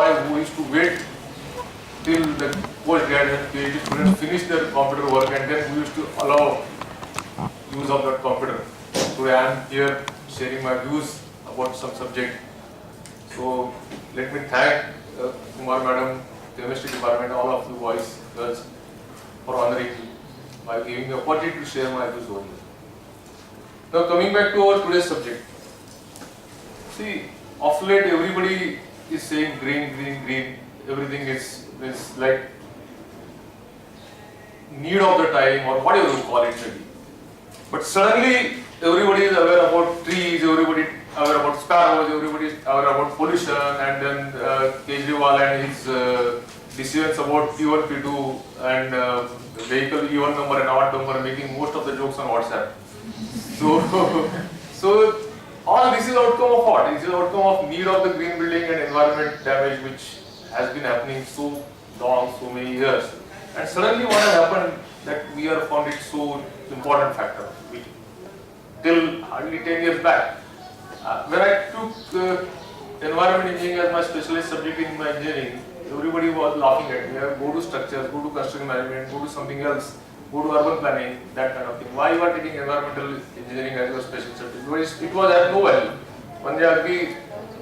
who used to wait till the post-graduate PhD students finish their computer work, and then we used to allow use of that computer. Today I am here sharing my views about some subject. So let me thank Kumar Madam, Chemistry Department, all of you boys, girls, for honoring me by giving me the opportunity to share my views over here. Now coming back to our today's subject. See, of late everybody is saying green, green, green. Everything is like need of the time or whatever you call it maybe. But suddenly everybody is aware about trees, everybody is aware about sparrows, everybody is aware about pollution, and then Kejriwal and his decisions about P1, P2 and vehicle E1 number and odd number, making most of the jokes on WhatsApp. So all this is outcome of what? This is outcome of need of the green building and environment damage which has been happening so long, so many years. And suddenly what has happened that we are found it so important factor. Till hardly 10 years back, when I took environment engineering as my specialist subject in my engineering, everybody was laughing at me. Go to structures, go to construction management, go to something else, go to urban planning, that kind of thing. Why you are taking environmental engineering as your special subject? Because it was at no value. म्हणजे अगदी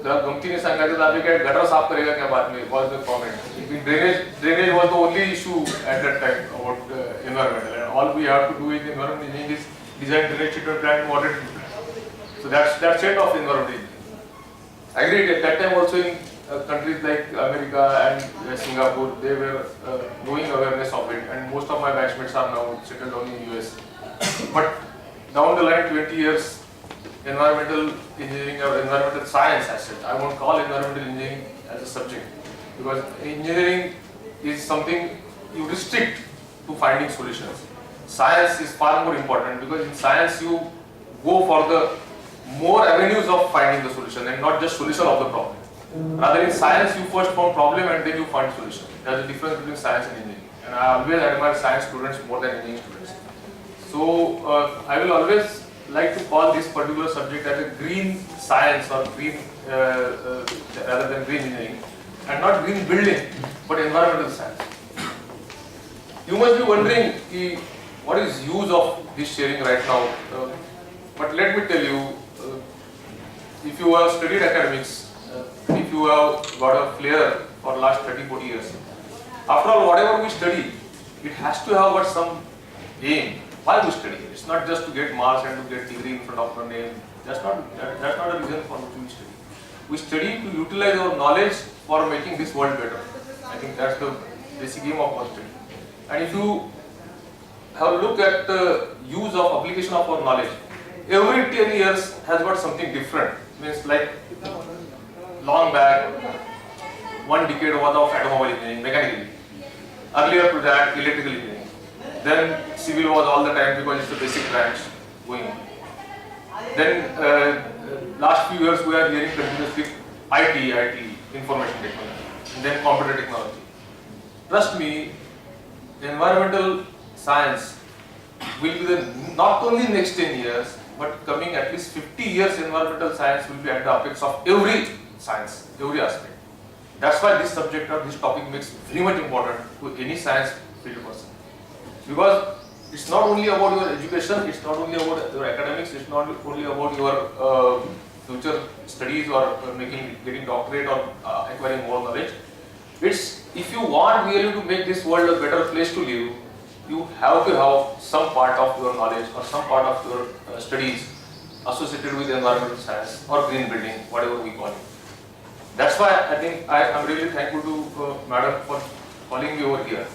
गमतीने सांगायचं तर आपली काय gutter साफ करेगा क्या बाद में was the comment. Drainage was the only issue at that time about environmental, and all we have to do in environmental engineering is design drainage treatment plant, water treatment. So that's set of environmental engineering. I agree at that time also in countries like America and Singapore, they were growing awareness of it, and most of my batchmates are now settled down in US. But down the line, 20 years, environmental engineering or environmental science as such, I won't call environmental engineering as a subject, because engineering is something you restrict to finding solutions. Science is far more important, because in science you go for the more avenues of finding the solution and not just solution of the problem. Rather, in science you first find problem and then you find solution. There is a difference between science and engineering, and I always admire science students more than engineering students. So I will always like to call this particular subject as a green science or green rather than green engineering, and not green building but environmental science. You must be wondering what is use of this sharing right now, but let me tell you, if you have studied academics, if you have got a flair for last 30-40 years, after all, whatever we study, it has to have got some aim. Why we study? It's not just to get marks and to get degree in front of our name. That's not a reason for which we study. We study to utilize our knowledge for making this world better. I think that's the basic aim of our study. And if you have a look at the use of application of our knowledge, every 10 years has got something different. Means like long back, 1 decade worth of automobile engineering, mechanical. Earlier to that, electrical engineering. Then civil was all the time because it's the basic branch going. Then last few years we are hearing continuously IT, information technology, and then computer technology. Trust me, environmental science will be the not only next 10 years, but coming at least 50 years, environmental science will be at the apex of every science, every aspect. That's why this subject or this topic makes very much important to any science field person. Because it's not only about your education, it's not only about your academics, it's not only about your future studies or getting doctorate or acquiring more knowledge. It's if you want really to make this world a better place to live, you have to have some part of your knowledge or some part of your studies associated with environmental science or green building, whatever we call it. That's why I think I am really thankful to Madam for calling me over here.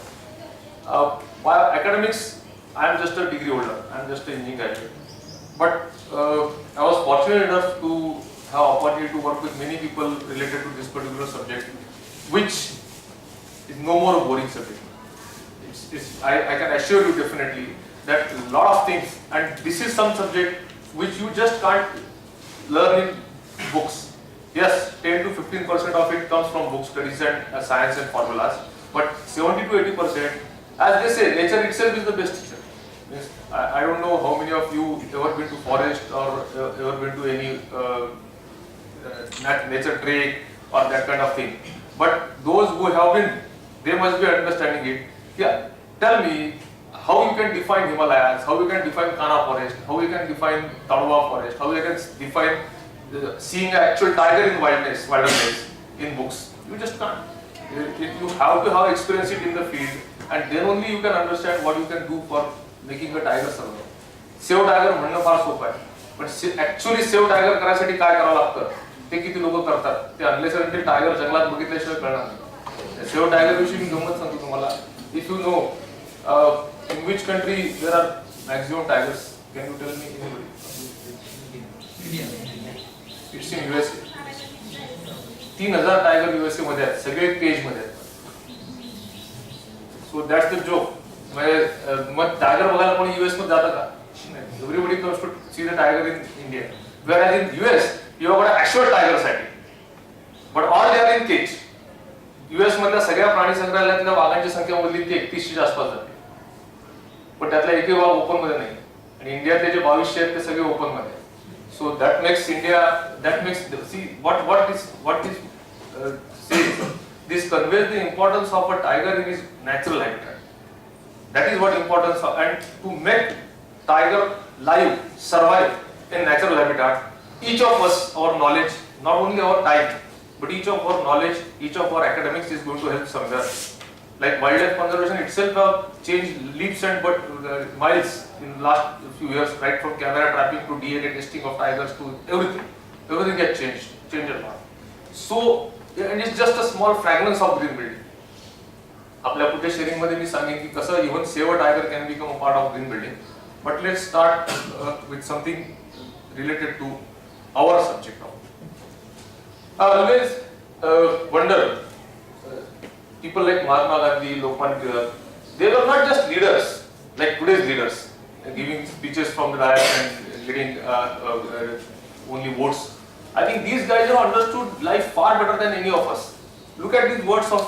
By academics, I am just a degree holder, I am just an engineering graduate. But I was fortunate enough to have opportunity to work with many people related to this particular subject, which is no more a boring subject. I can assure you definitely that a lot of things, and this is some subject which you just can't learn in books. Yes, 10 to 15% of it comes from book studies and science and formulas, but 70 to 80%, as they say, nature itself is the best teacher. Yes, I don't know how many of you ever been to forest or ever been to any nature trek or that kind of thing. but those who have been, they must be understanding it. Yeah, tell me how you can define Himalayas, how you can define Kana forest, how you can define Tadwa forest, how you can define seeing an actual tiger in wilderness in books. You just can't. You have to have experience it in the field, and then only you can understand what you can do for making a tiger survive. Save tiger म्हणणं फार सोपं आहे, पण actually save tiger करायसाठी काय करावं लागतं ते किती लोक करतात ते अनलेस अनटिल टायगर जंगलात बघितल्याशिवाय कळणार नाही. सेव्ह टायगर विषयी मी गंमत सांगतो तुम्हाला. If you know in which country there are maximum tigers, can you tell me anybody? It's in USA. 3000 tiger USA मध्ये आहेत, सगळे केज मध्ये आहेत. So that's the joke. म्हणजे मग टायगर बघायला कोणी US मध्ये जातं का? Everybody comes to see the tiger in India. Whereas in US, you have got an actual tiger sighting. But all they are in cage. US मधल्या सगळ्या प्राणी संग्रहालयातल्या वाघांची संख्या मोजली ती 31 च्या आसपास जाते. पण त्यातला एकही वाघ ओपन मध्ये नाही. आणि इंडियातले जे 2200 आहेत ते सगळे ओपन मध्ये. So that makes India, see what is says. This conveys the importance of a tiger in his natural habitat. That is what importance of, and to make tiger live, survive in natural habitat, each of us, our knowledge, not only our time, but each of our knowledge, each of our academics is going to help somewhere. Like wildlife conservation itself have changed leaps and miles in last few years, right from camera trapping to DNA testing of tigers to everything. Everything has changed a lot. So, and it's just a small fragments of green building. आपल्या पुढच्या sharing मध्ये मी सांगेन की कसं even save tiger can become a part of green building. But let's start with something related to our subject now. I always wonder, people like Mahatma Gandhi, Lokman Tilak, they were not just leaders like today's leaders, giving speeches from the dais and getting only votes. I think these guys have understood life far better than any of us. Look at these words of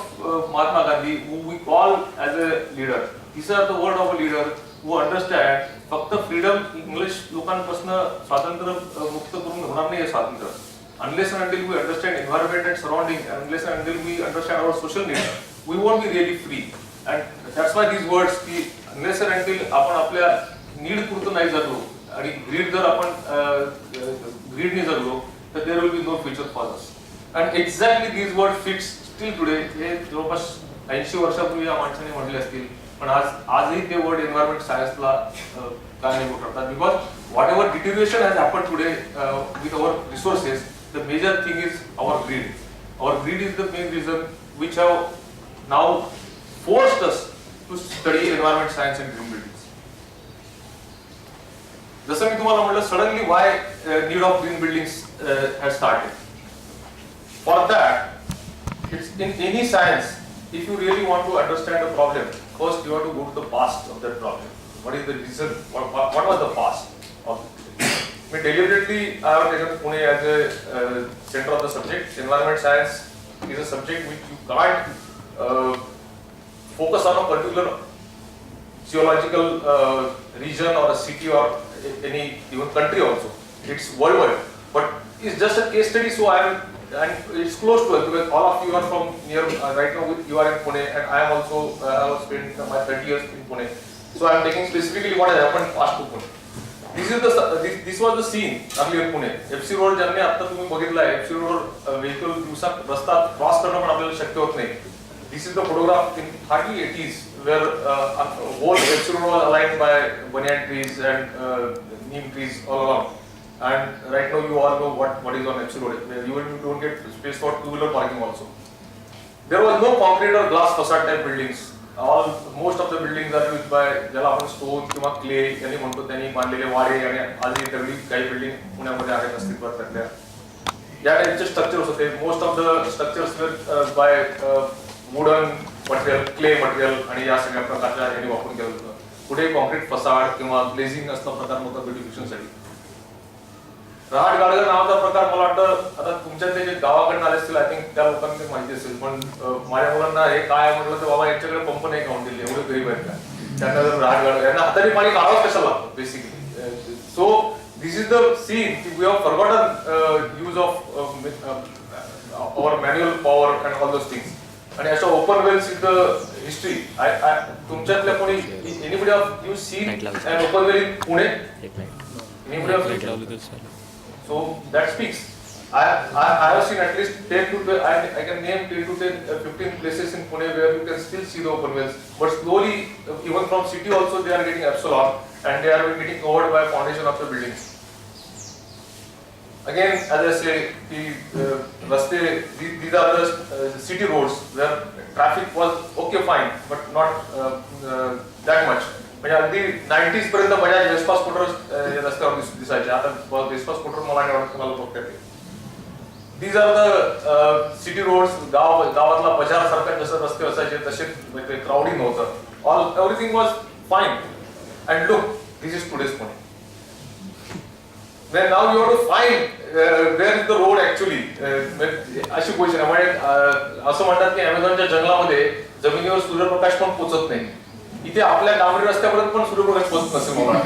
Mahatma Gandhi, who we call as a leader. These are the words of a leader who understand फक्त freedom English लोकांपासून स्वातंत्र्य मुक्त करून होणार नाही. स्वातंत्र्य unless and until we understand environment and surrounding, unless and until we understand our social needs, we won't be really free. And that's why these words की unless and until आपण आपल्या नीड पुरतं नाही जगलो आणि ग्रीड जर आपण grid नाही जगलो तर there will be no future for us. And exactly these words fits still today. हे जवळपास 80 वर्षापूर्वी या माणसाने म्हटले असतील, पण आजही ते वर्ड एन्व्हायरमेंट सायन्सला कारणीभूत ठरतात. Because whatever deterioration has happen today with our resources, the major thing is our greed. Our greed is the main reason which have now forced us to study environment science and green buildings. जसं मी तुम्हाला म्हटलं, suddenly why need of green buildings has started. For that, it's in any science, if you really want to understand a problem, first you have to go to the past of that problem. What is the reason? What was the past of it? Deliberately, I have taken Pune as a center of the subject. Environment science is a subject which you can't focus on a particular geological region or a city or any even country also. It's worldwide, but it's just a case study. So and it's close to us because all of you are from near right now. You are in Pune, and I am also I have spent my 30 years in Pune. So I am taking specifically what has happened past to Pune. This was the scene earlier in Pune. FC Road ज्यांनी आता तुम्ही बघितलाय, FC Road vehicle दिवसात रस्ता cross करणं पण आपल्याला शक्य होत नाही. This is the photograph in 30-80s where whole FC Road was aligned by banyan trees and neem trees all along. And right now you all know what is on FC Road. You don't get space for two-wheeler parking also. There was no concrete or glass facade type buildings. Most of the buildings are used by ज्याला आपण stone किंवा clay यांनी म्हणतो त्यांनी बांधलेले वाडे आणि आजही दगडी काही बिल्डिंग पुण्यामध्ये आहेत अस्तित्वात त्यातल्या. या टाईपचे स्ट्रक्चर्स होते. Most of the structures were by wooden material, clay material आणि या सगळ्या प्रकारच्या यांनी वापरून केलं होतं. कुठे कॉन्क्रीट फसाड किंवा ग्लेझिंग असला प्रकार नव्हता ब्युटिफिकेशनसाठी. रहाट गाडगर नावाचा प्रकार मला वाटतं आता तुमच्यातले जे गावाकडनं आले असतील, आय थिंक त्या लोकांना ते माहिती असेल, पण माझ्या मुलांना हे काय म्हटलं तर बाबा यांच्याकडे पंप नाही काढून दिले, एवढे गरीब आहेत का, त्यांना जर रहाट गाडगर यांना हाताने पाणी काढावंच कशाला लागतं basically. So this is the scene we have forgotten use of our manual power and all those things. And as open wells is the history. तुमच्यातल्या कोणी anybody of you seen an open well in Pune? Anybody of you? So that speaks. I have seen at least 10 to 12, I can name 10 to 10, 15 places in Pune where you can still see the open wells. But slowly, even from city also, they are getting absorbed and they are getting covered by foundation of the buildings. Again, as I say, these are the city roads where traffic was okay, fine, but not that much. म्हणजे अगदी 90s पर्यंत Bajaj Vespa scooter रस्त्यावर दिसायचे. आता Vespa scooter मला नाही वाटत तुम्हाला बघता येते. These are the city roads. गावातला बजार सारखा जसं रस्ते असायचे तसे क्राउडिंग नव्हतं. Everything was fine. And look, this is today's Pune. Then now you have to find where is the road actually. अशी क्वेश्चन आहे. म्हणजे असं म्हणतात की अमेझॉनच्या जंगलामध्ये जमिनीवर सूर्यप्रकाश पण पोहोचत नाही. इथे आपल्या डांबरी रस्त्यापर्यंत पण सूर्यप्रकाश पोहोचत नसेल मला.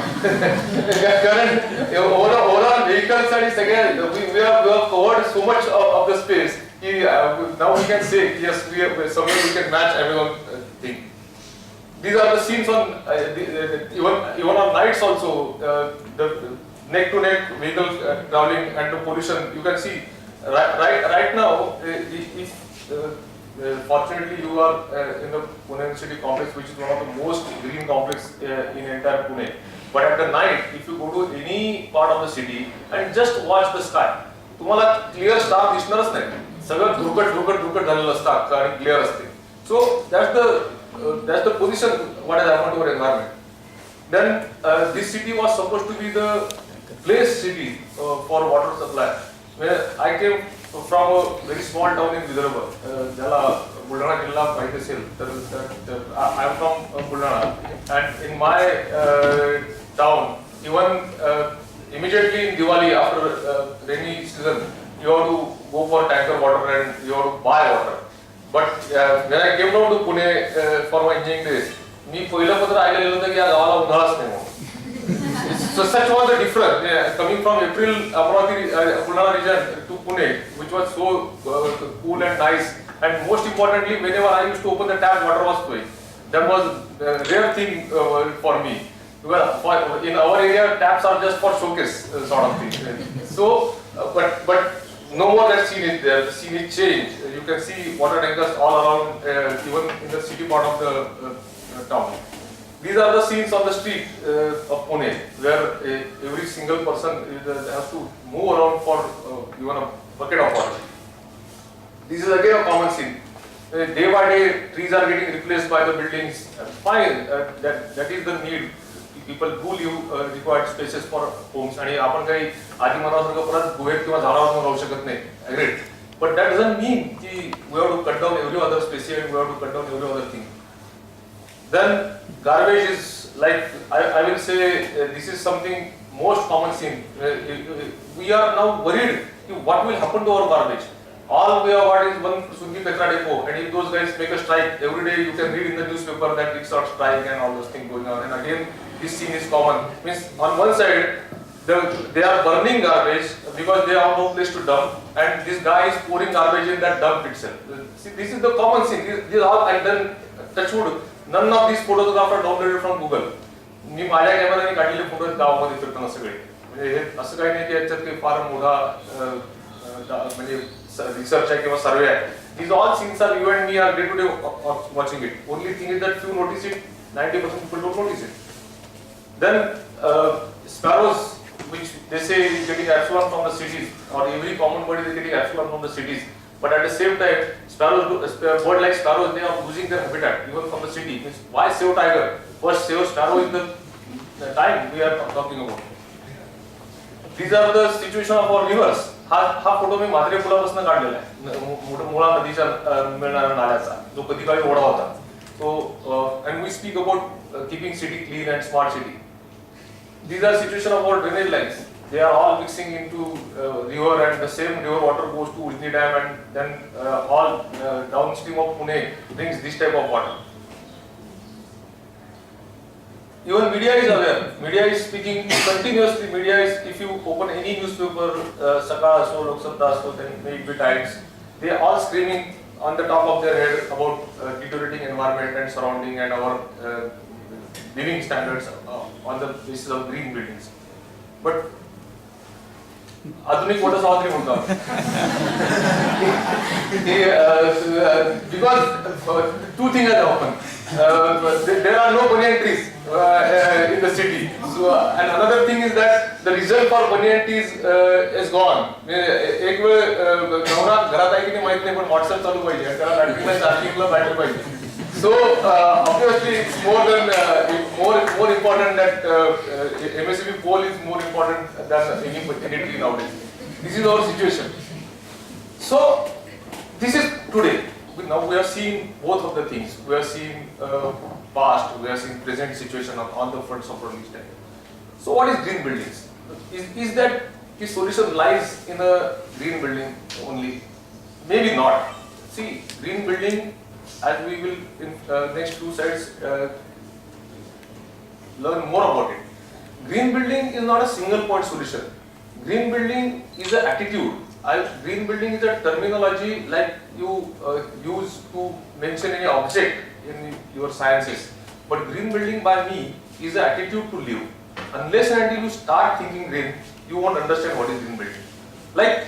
कारण ओव्हरऑल व्हेकल्स आणि सगळ्या we have covered so much of the space की now we can say yes somewhere we can match Amazon thing. These are the scenes on even on nights also, the neck to neck vehicle traveling and the pollution you can see right now. If fortunately you are in the Pune city complex, which is one of the most green complex in entire Pune. But at the night, if you go to any part of the city and just watch the sky, तुम्हाला clear star दिसणारच नाही. सगळं धुरकट झालेलं असतं आणि clear असते. So that's the position what has happened to our environment. Then this city was supposed to be the place city for water supply. When I came from a very small town in Vidarbha, ज्याला बुलढाणा जिल्हा माहित असेल तर I am from Buldhana, and in my town, even immediately in Diwali after rainy season, you have to go for tanker water and you have to buy water. But when I came down to Pune for my engineering days, मी पहिलं पत्र ऐकलेलं होतं की या गावाला उन्हाळाच नाही म्हणून. So such was the difference coming from April Buldhana region to Pune, which was so cool and nice. And most importantly, whenever I used to open the tap, water was flowing. That was a rare thing for me. Because in our area, taps are just for showcase sort of thing. So, but no more that scene is there. The scene is changed. You can see water tankers all around, even in the city part of the town. These are the scenes on the street of Pune, where every single person has to move around for even a bucket of water. This is again a common scene. Day by day, trees are getting replaced by the buildings. Fine, that is the need. People do live required spaces for homes. आणि आपण काही आधी मनासारखं परत गुहेत किंवा झाडावर राहू शकत नाही. Agreed. But that doesn't mean कि we have to cut down every other species and we have to cut down every other thing. Then garbage is like I will say this is something most common scene. We are now worried what will happen to our garbage. All we have got is one Sungi Petra depot, and if those guys make a strike, every day you can read in the newspaper that it's on strike and all those things going on. And again, this scene is common. Means on one side, they are burning garbage because they have no place to dump, and this guy is pouring garbage in that dump itself. See, this is the common scene. These all, and then touchwood. None of these photos are downloaded from Google. मी माझ्या कॅमेराने काढलेले photo गावामध्ये फिरताना सगळे. म्हणजे हे असं काही नाही की याच्यात काही फार मोठा म्हणजे रिसर्च आहे किंवा सर्वे आहे. These all scenes are you and me are day to day watching it. Only thing is that few notice it, 90% people don't notice it. Then sparrows, which they say is getting affluent from the cities, or every common bird is getting affluent from the cities. But at the same time, sparrows, bird like sparrows, they are losing their habitat even from the city. Means why save tiger? First save sparrow in the time we are talking about. These are the situation of our rivers. हा photo मी मात्रे पुलापासून काढलेला आहे. मुळा नदीच्या मिळणाऱ्या नाल्याचा जो कधी काळी ओढा होता. So and we speak about keeping city clean and smart city. These are situation of our drainage lines. They are all mixing into river, and the same river water goes to Ujni Dam, and then all downstream of Pune brings this type of water. Even media is aware. Media is speaking continuously. Media is, if you open any newspaper, Sakal, Lok Sabha, then maybe Times, they are all screaming on the top of their head about deteriorating environment and surrounding and our living standards on the basis of green buildings. But आधुनिक water Savitri म्हणतात. Because two things have happened. There are no banyan trees in the city. So, and another thing is that the result for banyan trees is gone. एक वेळ नवरा घरात आहे की नाही माहित नाही पण WhatsApp चालू पाहिजे त्याला बॅटरीला चार्जिंगला बॅटरी पाहिजे. So obviously it's more important that MSCB pole is more important than any tree nowadays. This is our situation. So this is today. Now we are seeing both of the things. We are seeing past, we are seeing present situation on the fronts of early stage. So what is green buildings? Is that the solution lies in a green building only? Maybe not. See, green building, as we will in next two slides learn more about it. Green building is not a single point solution. Green building is an attitude. Green building is a terminology like you use to mention any object in your sciences. But green building by me is an attitude to live. Unless and until you start thinking green, you won't understand what is green building. Like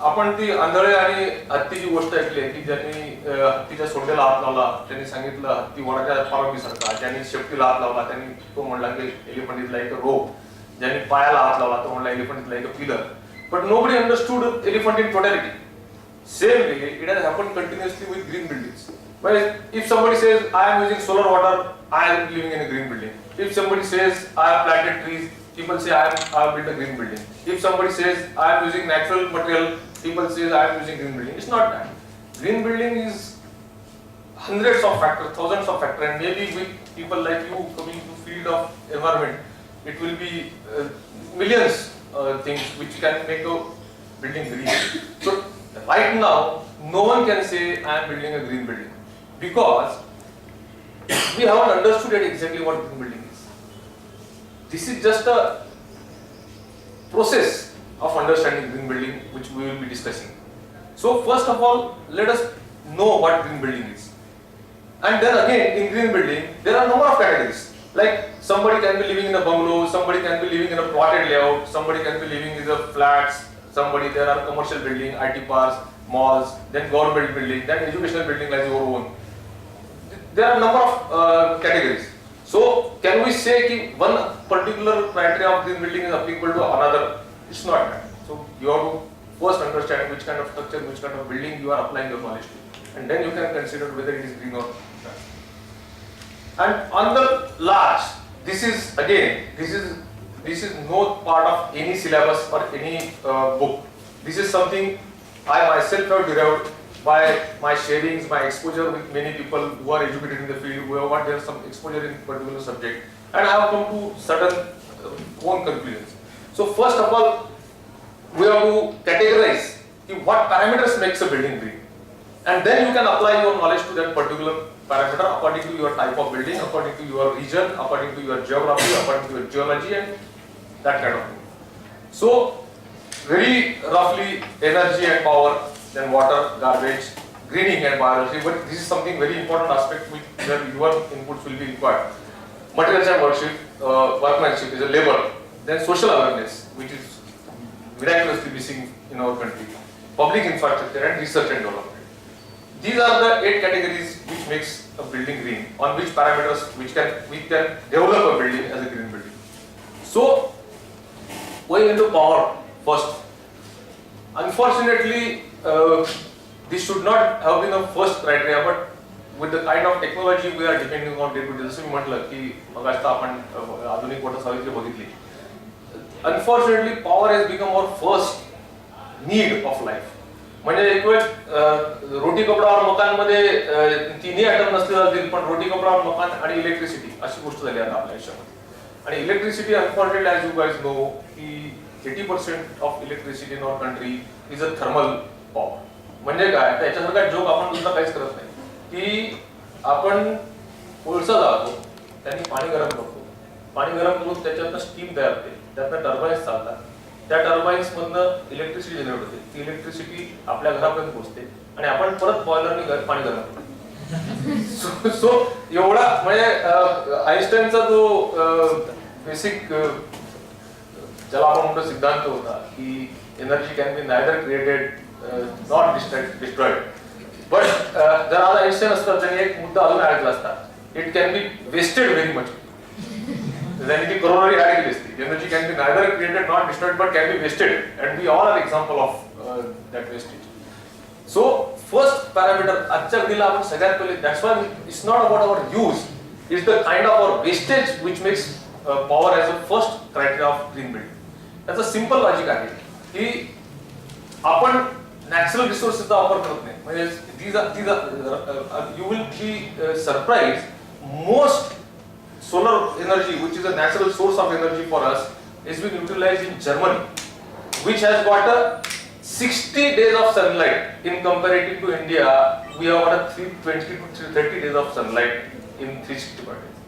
आपण ती आंधळे आणि हत्तीची गोष्ट ऐकली आहे की ज्यांनी हत्तीच्या सोंडेला हात लावला त्यांनी सांगितलं हत्ती वडाच्या पारंबीसारखा, ज्यांनी शेपटीला हात लावला त्यांनी तो म्हणला की एलिफंट इज लाईक अ रोप, ज्यांनी पायाला हात लावला तो म्हणला elephant is like a pillar. But nobody understood elephant in totality. Same way, it has happened continuously with green buildings. Well, if somebody says, I am using solar water, I am living in a green building. If somebody says, I have planted trees, people say, I have built a green building. If somebody says, I am using natural material, people say, I am using green building. It's not that. Green building is hundreds of factors, thousands of factors, and maybe with people like you coming to field of environment, it will be millions things which can make a building green. So right now, no one can say I am building a green building because we haven't understood yet exactly what green building is. This is just a process of understanding green building which we will be discussing. So first of all, let us know what green building is. And then again, in green building, there are a number of categories. Like somebody can be living in a bungalow, somebody can be living in a plotted layout, somebody can be living in the flats, there are commercial building, IT parks, malls, then government building, then educational building like your own. There are a number of categories. So can we say that one particular criteria of green building is applicable to another? It's not that. So you have to first understand which kind of structure, which kind of building you are applying your knowledge to, and then you can consider whether it is green or not. And on the large, this is no part of any syllabus or any book. This is something I myself have derived by my sharings, my exposure with many people who are educated in the field, who have got their some exposure in particular subject, and I have come to certain own conclusions. So first of all, we have to categorize what parameters makes a building green, and then you can apply your knowledge to that particular parameter according to your type of building, according to your region, according to your geography, according to your geology, and that kind of thing. So very roughly, energy and power, then water, garbage, greening and biology, but this is something very important aspect where your inputs will be required. Materials and workmanship is a labor, then social awareness, which is miraculously missing in our country, public infrastructure and research and development. These are the 8 categories which makes a building green, on which parameters we can develop a building as a green building. So, going into power first. Unfortunately, this should not have been the first criteria, but with the kind of technology we are depending on day to day, जसं मी म्हटलं की मगाशी आपण आधुनिक water Savitri बघितली. Unfortunately, power has become our first need of life. म्हणजे एक वेळ रोटी कपडा और मकान मध्ये तिन्ही आयटम नसले जातील पण रोटी कपडा और मकान आणि इलेक्ट्रिसिटी अशी गोष्ट झाली आता आपल्या आयुष्यामध्ये. आणि electricity unfortunately as you guys know की 80% of electricity in our country is a thermal power. म्हणजे काय त्याच्यासारखा जोक आपण दुसरा काहीच करत नाही की आपण कोळसा जाळतो, त्यांनी पाणी गरम करतो, पाणी गरम करून त्याच्यातनं स्टीम तयार होते, त्यातनं टर्बाईन्स चालतात, त्या टर्बाईन्स मधनं इलेक्ट्रिसिटी जनरेट होते, ती इलेक्ट्रिसिटी आपल्या घरापर्यंत पोहोचते, आणि आपण परत बॉयलरने पाणी गरम करतो. सो एवढा म्हणजे आईन्स्टाईनचा जो बेसिक ज्याला आपण म्हणतो सिद्धांत होता की energy can be neither created not destroyed. But जर आज आईन्स्टाईन असतात त्यांनी एक मुद्दा अजून ऍड केला असता, it can be wasted very much. त्यांनी ती करोनरी ऍड केली असती, energy can be neither created not destroyed but can be wasted and we all are example of that wastage. So first parameter आजच्या घडीला आपण सगळ्यात पहिले, that's why it's not about our use, it's the kind of our wastage which makes power as a first criteria of green building. त्याचं simple logic आहे की आपण natural रिसोर्सेसचा वापर करत नाही. म्हणजे you will be surprise, most solar energy which is a natural source of energy for us is been utilized in Germany, which has got a 60 days of sunlight in comparative to India. We have got a 320 to 30 days of sunlight in 365 days.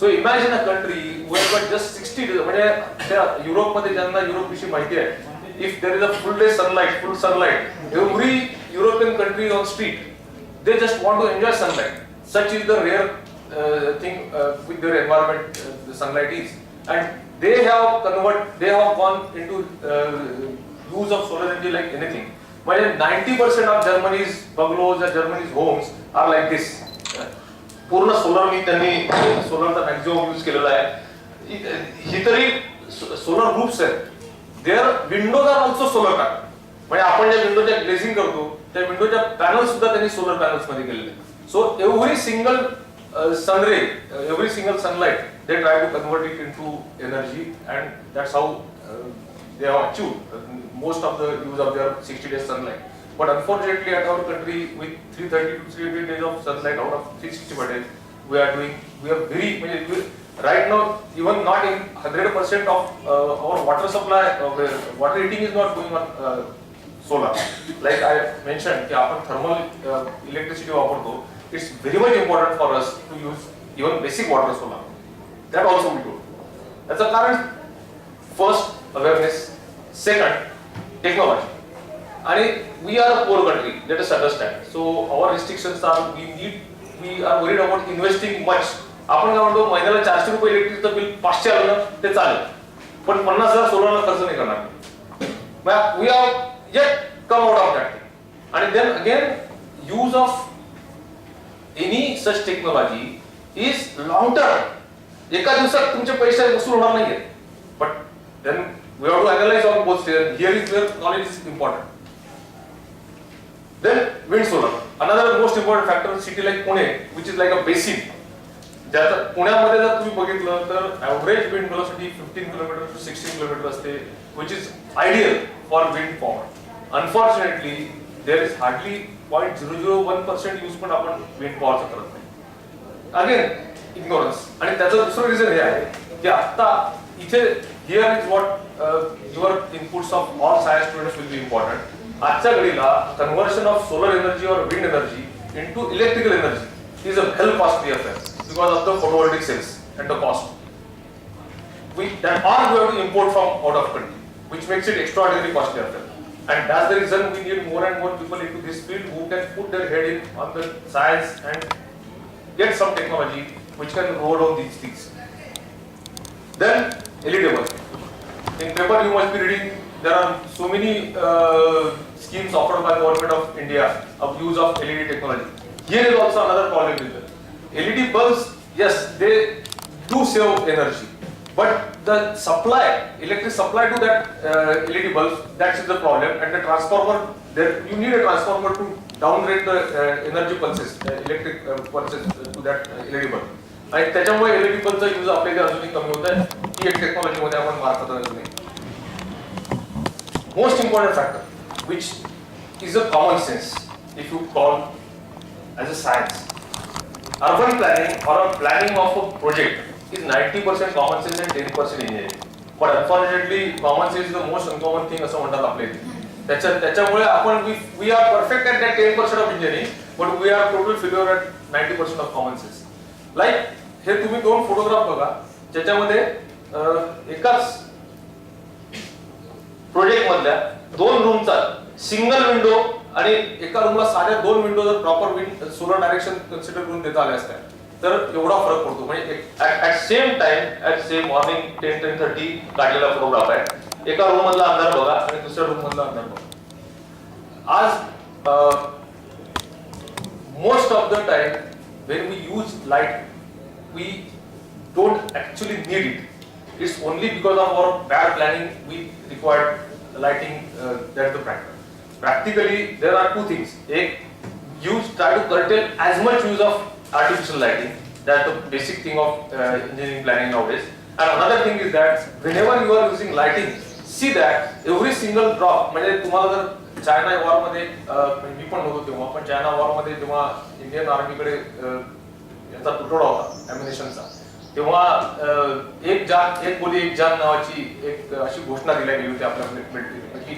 So imagine a country where got just 60 days. म्हणजे त्या युरोपमध्ये ज्यांना Europe विषयी माहिती आहे, if there is a full day sunlight, full sunlight, every European country on street, they just want to enjoy sunlight. Such is the rare thing with their environment, the sunlight is. And they have gone into use of solar energy like anything. But 90% of Germany's bungalows or Germany's homes are like this. पूर्ण solar मी त्यांनी सोलरचा maximum use केलेला आहे. ही तरी solar roofs आहेत, there windows are also solar panel. म्हणजे आपण ज्या विंडोच्या ग्लेझिंग करतो त्या विंडोच्या पॅनल सुद्धा त्यांनी सोलर पॅनल्स मध्ये केलेले. So every single sun ray, every single sunlight, they try to convert it into energy, and that's how they have achieved most of the use of their 60 days sunlight. But unfortunately, at our country, with 330 to 380 days of sunlight out of 365 days, we are very right now, even not in 100% of our water supply, water heating is not going on solar. Like I mentioned, कि आपण thermal electricity वापरतो. It's very much important for us to use even basic water solar. That also we do. That's the current first awareness. Second, technology. And we are a poor country. Let us understand. So our restrictions are we are worried about investing much. आपण काय म्हणतो महिन्याला 400 रुपये इलेक्ट्रिसिटीचं bill 500 आलं ते चालेल, पण 50,000 सोलरला खर्च नाही करणार. We have yet come out of that. And then again, use of any such technology is long term. एका दिवसात तुमचे पैसे वसूल होणार नाहीये. But then we have to analyze on both sides. Here is where knowledge is important. Then wind solar, another most important factor. City like Pune, which is like a basin. ज्यात पुण्यामध्ये जर तुम्ही बघितलं तर average wind velocity 15 kilometre to 16 kilometre असते, which is ideal for wind power. Unfortunately, there is hardly 0.001% use पण आपण wind पॉवरचा करत नाही. Again ignorance. आणि त्याचं दुसरं रिझन हे आहे की आता इथे here is what your inputs of all science students will be important. आजच्या घडीला कन्व्हर्शन ऑफ सोलर एनर्जी और wind energy into electrical energy is a very costly affair because of the photovoltaic cells and the cost. We have to import from out of country, which makes it extraordinarily costly after. And that's the reason we need more and more people into this field who can put their head in on the science and get some technology which can roll on these things. Then LED bulb. In paper you must be reading, there are so many schemes offered by the government of India of use of LED technology. Here is also another problem with it. LED bulbs, yes, they do save energy, but the supply, electric supply to that LED bulbs, that's the problem. And the transformer, there you need a transformer to downrate the energy pulses, electric pulses to that LED bulb. आणि त्याच्यामुळे LED bulbचा use आपल्याकडे अजूनही कमी होत आहे. ही एक technology मध्ये आपण मार्फत अजूनही. Most important factor, which is a common sense, if you call as a science. Urban planning or a planning of a project is 90% common sense and 10% engineering. But unfortunately, common sense is the most uncommon thing असं म्हणतात आपल्या इथे. त्याच्यामुळे आपण we are perfect at that 10% of engineering, but we are total failure at 90% of common sense. Like हे तुम्ही दोन photograph बघा, ज्याच्यामध्ये एकाच प्रोजेक्ट मधल्या दोन रूमचा सिंगल विंडो आणि एका रूमला साध्या 2 विंडो जर proper wind solar direction consider करून देता आल्या असत्या तर एवढा फरक पडतो. म्हणजे at same time at same morning 10-10:30 काढलेला फोटोग्राफ आहे. एका रूम मधला अंधार बघा आणि दुसऱ्या रूम मधला अंधार बघा. आज most of the time when we use light we don't actually need it. It's only because of our bad planning we required lighting. That's the practice. Practically there are two things. You try to curtail as much use of artificial lighting. That's the basic thing of engineering planning nowadays. And another thing is that whenever you are using lighting, see that every single drop. म्हणजे तुम्हाला जर China war मध्ये मी पण नव्हतो तेव्हा पण China war मध्ये जेव्हा इंडियन आर्मीकडे याचा तुटवडा होता अॅम्युनिशनचा तेव्हा एक गोली एक जान नावाची एक अशी घोषणा दिली गेली होती आपल्या मिलिटरीने की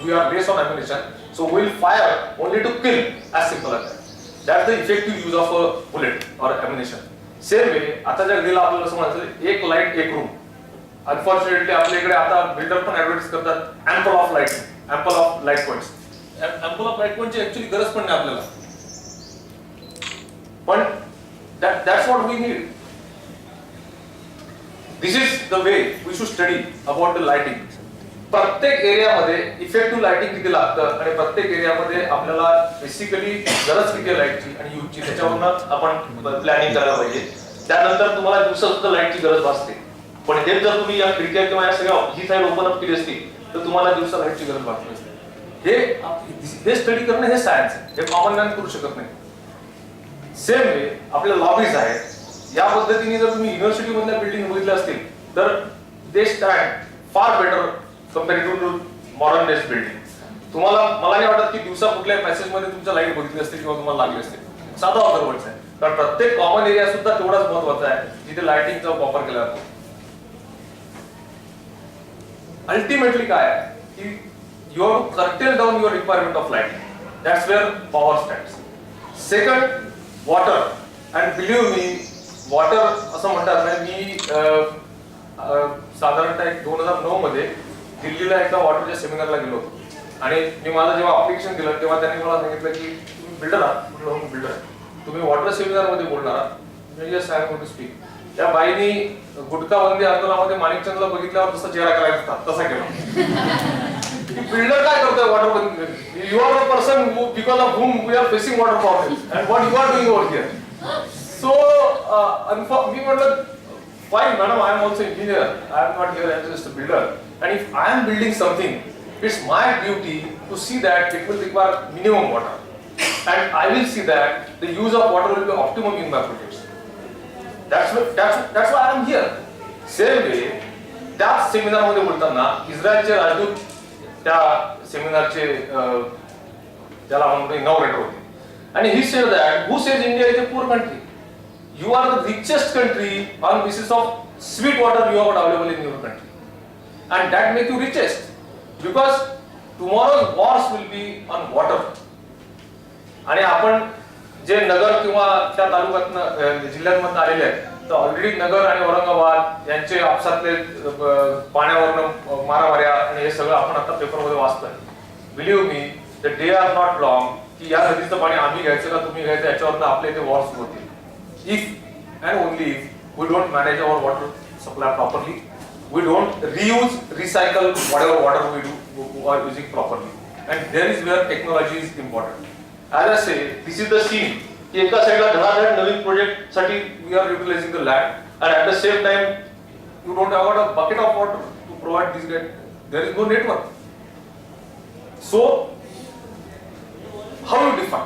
we are based on ammunition so we will fire only to kill as simple as that the effective use of a bullet or ammunition. Same way आताच्या घडीला आपल्याला असं म्हणायचं एक लाईट एक रूम. अनफॉर्च्युनेटली आपल्याकडे आता बिल्डर पण ऍडव्हर्टाइज करतात ample of light, ample of light points. Ample of light पॉइंटची ऍक्च्युअली गरज पण नाही आपल्याला, पण that's what we need. This is the way we should study about the lighting. प्रत्येक एरियामध्ये इफेक्टिव्ह लाइटिंग किती लागतं आणि प्रत्येक एरियामध्ये आपल्याला बेसिकली गरज किती लाईटची आणि यूजची त्याच्यावरनं आपण प्लॅनिंग करायला पाहिजे. त्यानंतर तुम्हाला दिवसात सुद्धा लाईटची गरज भासते, पण हे जर तुम्ही या खिडक्या किंवा या सगळ्या ही साईड ओपन अप केली असती तर तुम्हाला दिवसा लाईटची गरज भासली असते. हे स्टडी करणं हे सायन्स आहे, हे कॉमन मॅन करू शकत नाही. सेम वे आपल्या लॉबीज आहेत, या पद्धतीने जर तुम्ही युनिव्हर्सिटी मधल्या बिल्डिंग बघितल्या असतील तर they stand far better comparative to modern days building. तुम्हाला मला नाही वाटत की दिवसा कुठल्या पॅसेज मध्ये तुमच्या लाईट बघितली असते किंवा तुम्हाला लागली असते. साधा ऑब्झर्वन्स आहे, कारण प्रत्येक कॉमन एरिया सुद्धा तेवढाच महत्वाचा आहे जिथे लाइटिंगचा वापर केला जातो. अल्टिमेटली काय आहे की you have to curtail down your requirement of lighting. That's where power stands. Second, water. And believe me, water असं म्हणतात ना, मी साधारणतः 2009 मध्ये दिल्लीला एका वॉटरच्या सेमिनारला गेलो होतो आणि मी माझं जेव्हा अप्लिकेशन दिलं तेव्हा त्यांनी मला सांगितलं की तुम्ही बिल्डर आहात. म्हटलं बिल्डर आहे, तुम्ही वॉटर सेमिनार मध्ये बोलणार आहात. Yes I am going to speak. त्या बाईनी गुटखा बंदी आंदोलनामध्ये माणिकचंदला बघितल्यावर जसा चेहरा करायचा तसा केला. बिल्डर काय करतोय वॉटर बंदी? You are the person because of whom we are facing water problems and what you are doing over here. So मी म्हटलं fine madam, I am also engineer, I am not here as just a builder, and if I am building something it's my duty to see that it will require minimum water and I will see that the use of water will be optimum in my projects. That's why I am here. Same way त्या seminar मध्ये बोलताना इस्रायलचे राजदूत त्या सेमिनारचे त्याला म्हणतो inaugurator होते आणि he said that who says India is a poor country. You are the richest country on basis of sweet water you have available in your country and that make you richest because tomorrow's wars will be on water. आणि आपण जे नगर किंवा त्या तालुक्यातनं जिल्ह्यातमधून आलेले आहेत तर already नगर आणि औरंगाबाद यांचे आपसातले पाण्यावरनं मारामाऱ्या आणि हे सगळं आपण आता पेपरमध्ये वाचतोय. Believe me the day are not long की या नदीचं पाणी आम्ही घ्यायचं का तुम्ही घ्यायचं याच्यावरनं आपले इथे वॉर्स होतील. If and only if we don't manage our water supply properly, we don't reuse recycle what ever water we do are using properly, and there is where technology is important. As I say this is the scene की एका साईडला धडाधड नवीन project साठी we are utilizing the land and at the same time you don't have a bucket of water to provide this gate. There is no network. So how you define?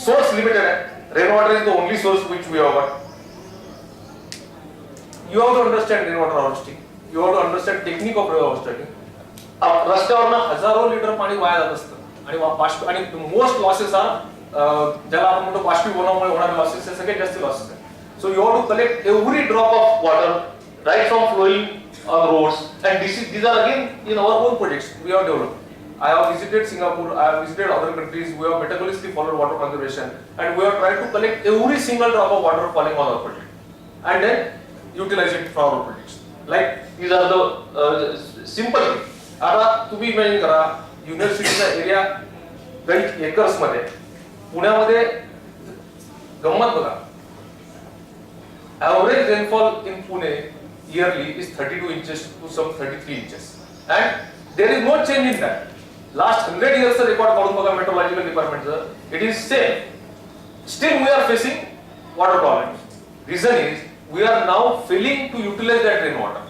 Source limited आहे. Rain water is the only source which we have got. You have to understand rainwater harvesting. You have to understand technique of harvesting. रस्त्यावरनं हजारो litre पाणी via जात असतं आणि most losses are ज्याला आपण म्हणतो बाष्पीभवनामुळे होणारे लॉसेस हे सगळ्यात जास्त लॉसेस आहेत. So you have to collect every drop of water right from flowing on roads and these are again in our own projects we have developed. I have visited Singapore, I have visited other countries. We have meticulously followed water conservation and we have tried to collect every single drop of water falling on our project and then utilize it for our projects. Like these are the simple things. आता तुम्ही imagine करा युनिव्हर्सिटीचा area काही acres मध्ये. पुण्यामध्ये गंमत बघा, average rainfall in Pune yearly is 32 inches to some 33 inches, and there is no change in that. Last 100 years record काढून बघा meteorological departmentचं, it is same. Still we are facing water problems. Reason is we are now failing to utilize that rainwater.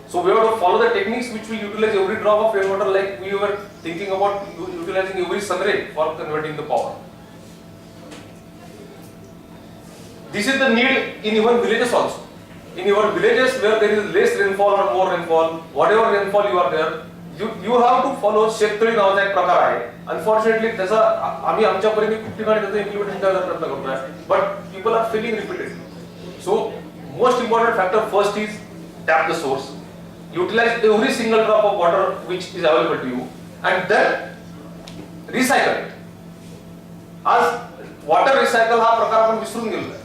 So we have to follow the techniques which will utilize every drop of rainwater, like we were thinking about utilizing every sun ray for converting the power. This is the need in even villages also. In your villages where there is less rainfall or more rainfall, whatever rainfall you are there, you have to follow शेततळी नावाचा एक प्रकार आहे. Unfortunately त्याचा आम्ही आमच्या परीने खूप ठिकाणी त्याचं इम्प्लिमेंटेशन करायचा प्रयत्न करतोय, but people are failing repeatedly. So most important factor first is tap the source, utilize every single drop of water which is available to you, and then recycle it. आज water recycle हा प्रकार आपण विसरून गेलो.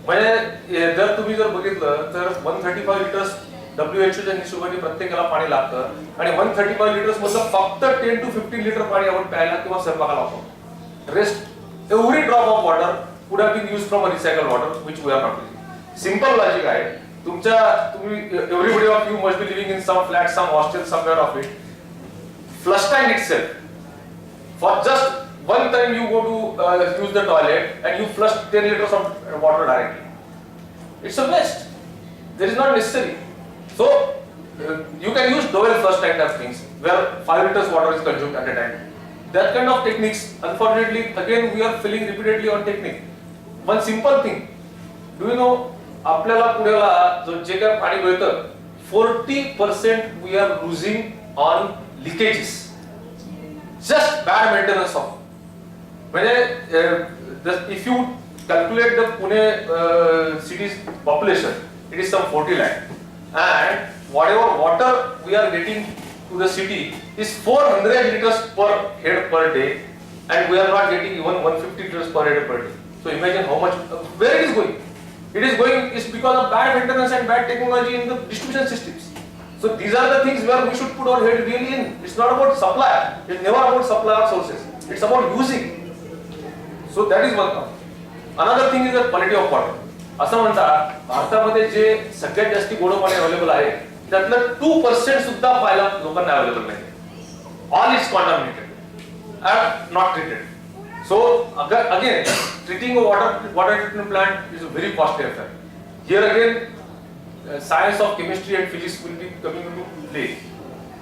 म्हणजे जर तुम्ही जर बघितलं तर 135 लिटर्स WHO च्या हिशोबाने प्रत्येकाला पाणी लागतं, आणि 135 लिटर्स मधलं फक्त 10 to 15 लिटर पाणी आपण प्यायला किंवा स्वयंपाकाला वापरतो. Rest every drop of water could have been used from a recycle water which we are not using. Simple logic आहे. तुम्ही everybody of you must be living in some flat, some hostel, somewhere of it. Flush tank itself, for just one time you go to use the toilet and you flush 10 liters of water directly. It's a waste. There is not necessary. So you can use dowel flush tank type things where 5 liters water is consumed at a time. That kind of techniques, unfortunately, again we are failing repeatedly on technique. One simple thing. Do you know, आपल्याला पुण्याला जे काय पाणी मिळतं 40% we are losing on leakages. Just bad maintenance of. If you calculate the Pune city's population, it is some 40 lakh, and whatever water we are getting to the city is 400 liters per head per day, and we are not getting even 150 liters per head per day. So imagine how much, where it is going. It is going is because of bad maintenance and bad technology in the distribution systems. So these are the things where we should put our head really in. It's not about supply. It's never about supply of sources. It's about using. So that is one thing. Another thing is the quality of water. असं म्हणतात भारतामध्ये जे सगळ्यात जास्त गोडं पाणी available आहे त्यातलं 2% सुद्धा पाहायला लोकांना अवेलेबल नाही. All is contaminated and not treated. So again, treating a water treatment plant is a very costly affair. Here again, science of chemistry and physics will be coming into play.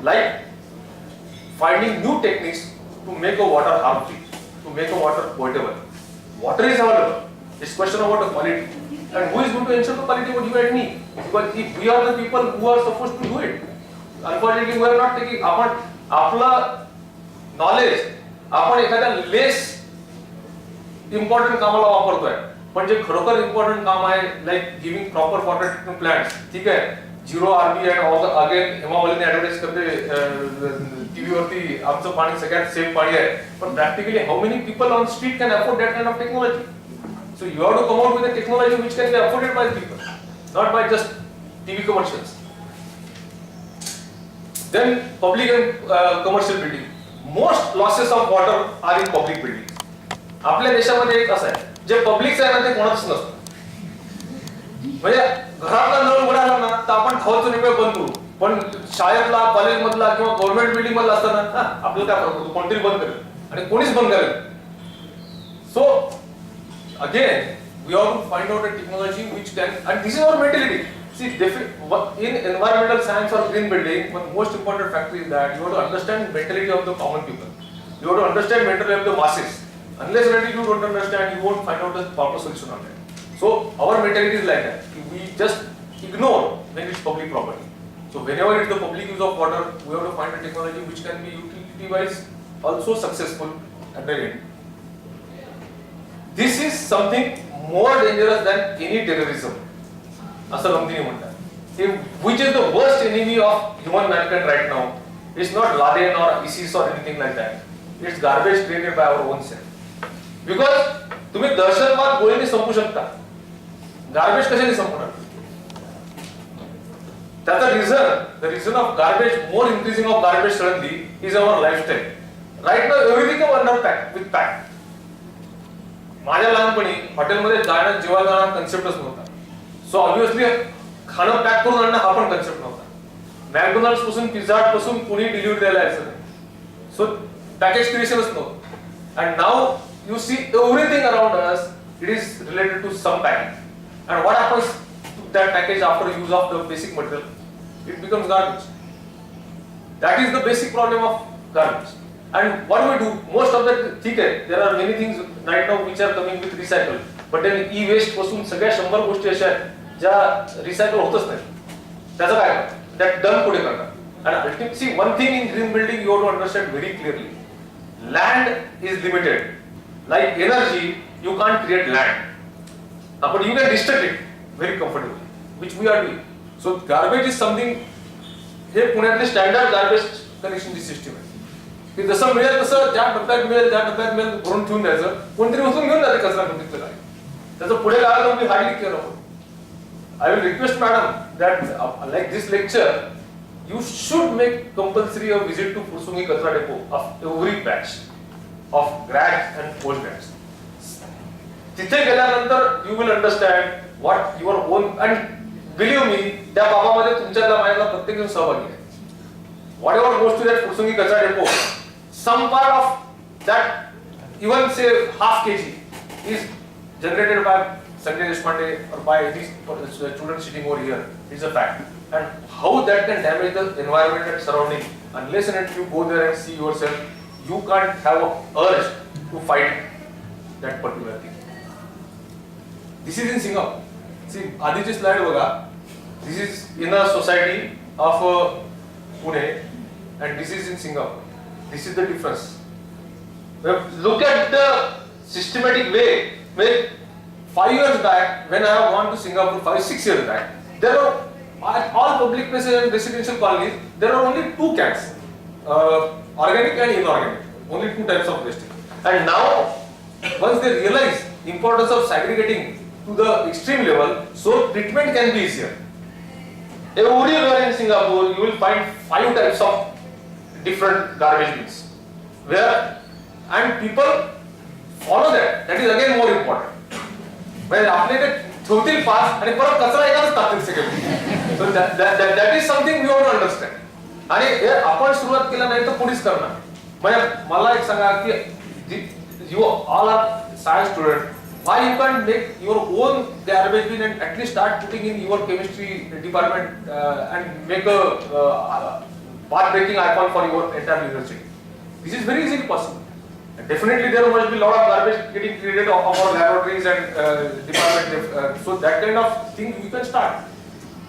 Like finding new techniques to make a water harm-free, to make a water potable. Water is available. It's question about the quality. And who is going to ensure the quality? What you and me? Because if we are the people who are supposed to do it, unfortunately we are not taking. आपण आपलं knowledge आपण एखाद्या less important कामाला वापरतोय. पण जे खरोखर important काम आहे, like giving proper water treatment plants, ठीक आहे, 0 RB अँड ऑल अगेन हेमावलीने ऍडव्हर्टाइज करते टीव्ही वरती आमचं पाणी सगळ्यात सेफ पाणी आहे, पण practically how many people on street can afford that kind of technology? So you have to come out with a technology which can be afforded by people, not by just TV commercials. Then public and commercial building. Most losses of water are in public building. आपल्या देशामध्ये एक असं आहे, जे पब्लिकचं आहे ना ते कोणाच नसतं. म्हणजे घरातला नळ उघडायला ना तर आपण खावाचं निम्मे बंद करू, पण शाळेतला, कॉलेजमधला किंवा गव्हर्नमेंट बिल्डिंग मधला असताना आपल्याला काय फरक पडतो, कोणतरी बंद करेल आणि कोणीच बंद करेल. So again we have to find out a technology which can, and this is our mentality. See, in environmental science or green building, one most important factor is that you have to understand mentality of the common people. You have to understand mentality of the masses. Unless you don't understand, you won't find out the proper solution on that. So our mentality is like that. We just ignore when it's public property. So whenever it's the public use of water, we have to find a technology which can be utility-wise also successful at the end. This is something more dangerous than any terrorism. असं गमतीने म्हणतात. Which is the worst enemy of human mankind right now? It's not Laden or ISIS or anything like that. It's garbage created by our own self. Because तुम्ही दहशतवाद गोळीने संपू शकता, garbage कशाने संपणार? त्याचा reason, the reason of garbage, more increasing of garbage suddenly is our lifestyle. Right now everything under pack with pack. माझ्या लहानपणी हॉटेलमध्ये जाणं जेवायला जाणं कन्सेप्टच नव्हता. सो ऑब्व्हियसली खाणं पॅक करून आणणं हा पण कन्सेप्ट नव्हता. मॅकडोनल्ड्स पासून पिझ्झा हट पासून कुणी डिलिव्हरी द्यायला यायचं नाही. सो पॅकेज क्रिएशनच नव्हतं. And now you see everything around us it is related to some package. And what happens to that package after use of the basic material? It becomes garbage. That is the basic problem of garbage. And what do we do? Most of the ठीक आहे, there are many things right now which are coming with recycle. But then e-waste पासून सगळ्या 100 गोष्टी अशा आहेत ज्या recycle होतच नाही. त्याचं काय? That done पुढे करणार. And ultimately, see one thing in green building you have to understand very clearly. Land is limited. Like energy, you can't create land. But you can restrict it very comfortably, which we are doing. So garbage is something. हे पुण्यातले standard garbage कलेक्शनची system आहे की जसं मिळेल तसं ज्या टप्प्यात मिळेल भरून ठेवून द्यायचं. कोणतरी उचलून घेऊन जाते कचरा कुठे काय. त्याचं पुढे काय मी हार्डली केअर आहोत. I will request madam that like this lecture you should make compulsory a visit to Fursungi कचरा depot of every batch of grad and post grads. तिथे गेल्यानंतर you will understand what your own. And believe me त्या बाबामध्ये तुमच्यातला माझ्यातला प्रत्येक जण सहभागी आहे. What ever goes to that Fursungi कचरा depot, some part of that even say half kg is generated by Sanjay Deshpande or by these children sitting over here. It's a fact. And how that can damage the environment and surrounding, unless and until you go there and see yourself, you can't have a urge to fight that particular thing. This is in Singapore. See, आधीची slide बघा. This is in a society of Pune and this is in Singapore. This is the difference. Look at the systematic way. When 5 years back, when I have gone to Singapore 5-6 years back, there are all public places and residential colonies. There are only 2 camps, organic and inorganic. Only 2 types of waste. And now, once they realize importance of segregating to the extreme level, so treatment can be easier. Everywhere in Singapore, you will find 5 types of different garbage bins, where and people follow that. That is again more important. When आपले ते ठेवतील पास आणि परत कचरा एकाच टाकतील सगळे. So that is something we have to understand. आणि हे आपण सुरुवात केलं नाही तर कोणीच करणार. म्हणजे मला एक सांगा की you all are science student. Why you can't make your own garbage bin and at least start putting in your chemistry department and make a path-breaking icon for your entire university? This is very easily possible. And definitely there must be a lot of garbage getting created of our laboratories and department. So that kind of thing you can start.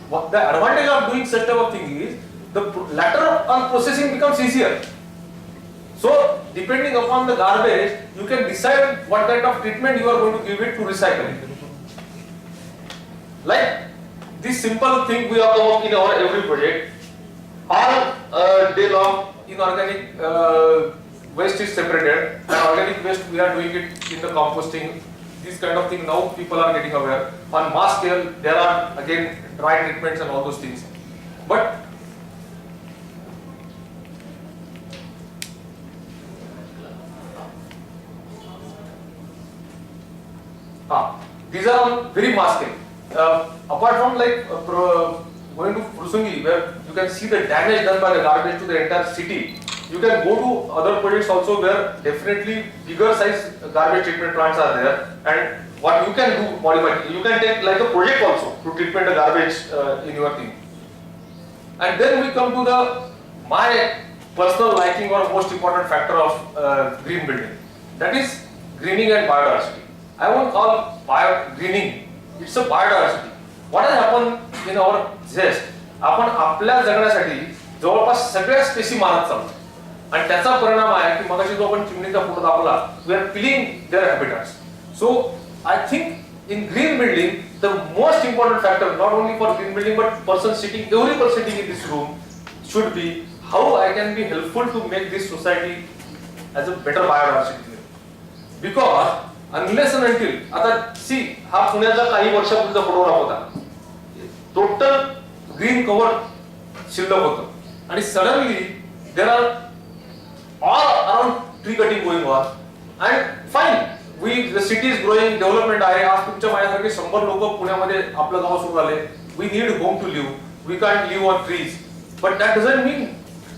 What the advantage of doing such type of thing is the later on processing becomes easier. So, depending upon the garbage, you can decide what kind of treatment you are going to give it to recycle it. Like this simple thing we have come up in our every project. All day long, inorganic waste is separated, and organic waste we are doing it in the composting. This kind of thing now people are getting aware. On mass scale, there are again dry treatments and all those things. But these are on very mass scale. Apart from like going to Fursungi, where you can see the damage done by the garbage to the entire city, you can go to other projects also where definitely bigger size garbage treatment plants are there. And what you can do, modify, you can take like a project also to treatment the garbage in your thing. And then we come to my personal liking or most important factor of green building. That is greening and biodiversity. I won't call greening. It's a biodiversity. What has happened in our zest? आपण आपल्या जगण्यासाठी जवळपास सगळ्या Spacey मारत चालतो आणि त्याचा परिणाम आहे की मगाशी जो आपण चिमणीचा फोटो दाखवला, we are killing their habitats. So I think in green building the most important factor not only for green building but person sitting every person sitting in this room should be how I can be helpful to make this society as a better biodiversity. Because unless and until आता see हा पुण्याचा काही वर्षापूर्वीचा photograph होता, total green cover शिल्लक होतं आणि suddenly there are all around tree cutting going on, and fine, the city is growing, development आहे. आज तुमच्या माझ्यासारखे 100 लोक पुण्यामध्ये आपलं गाव सुरू झाले. We need home to live. We can't live on trees. But that doesn't mean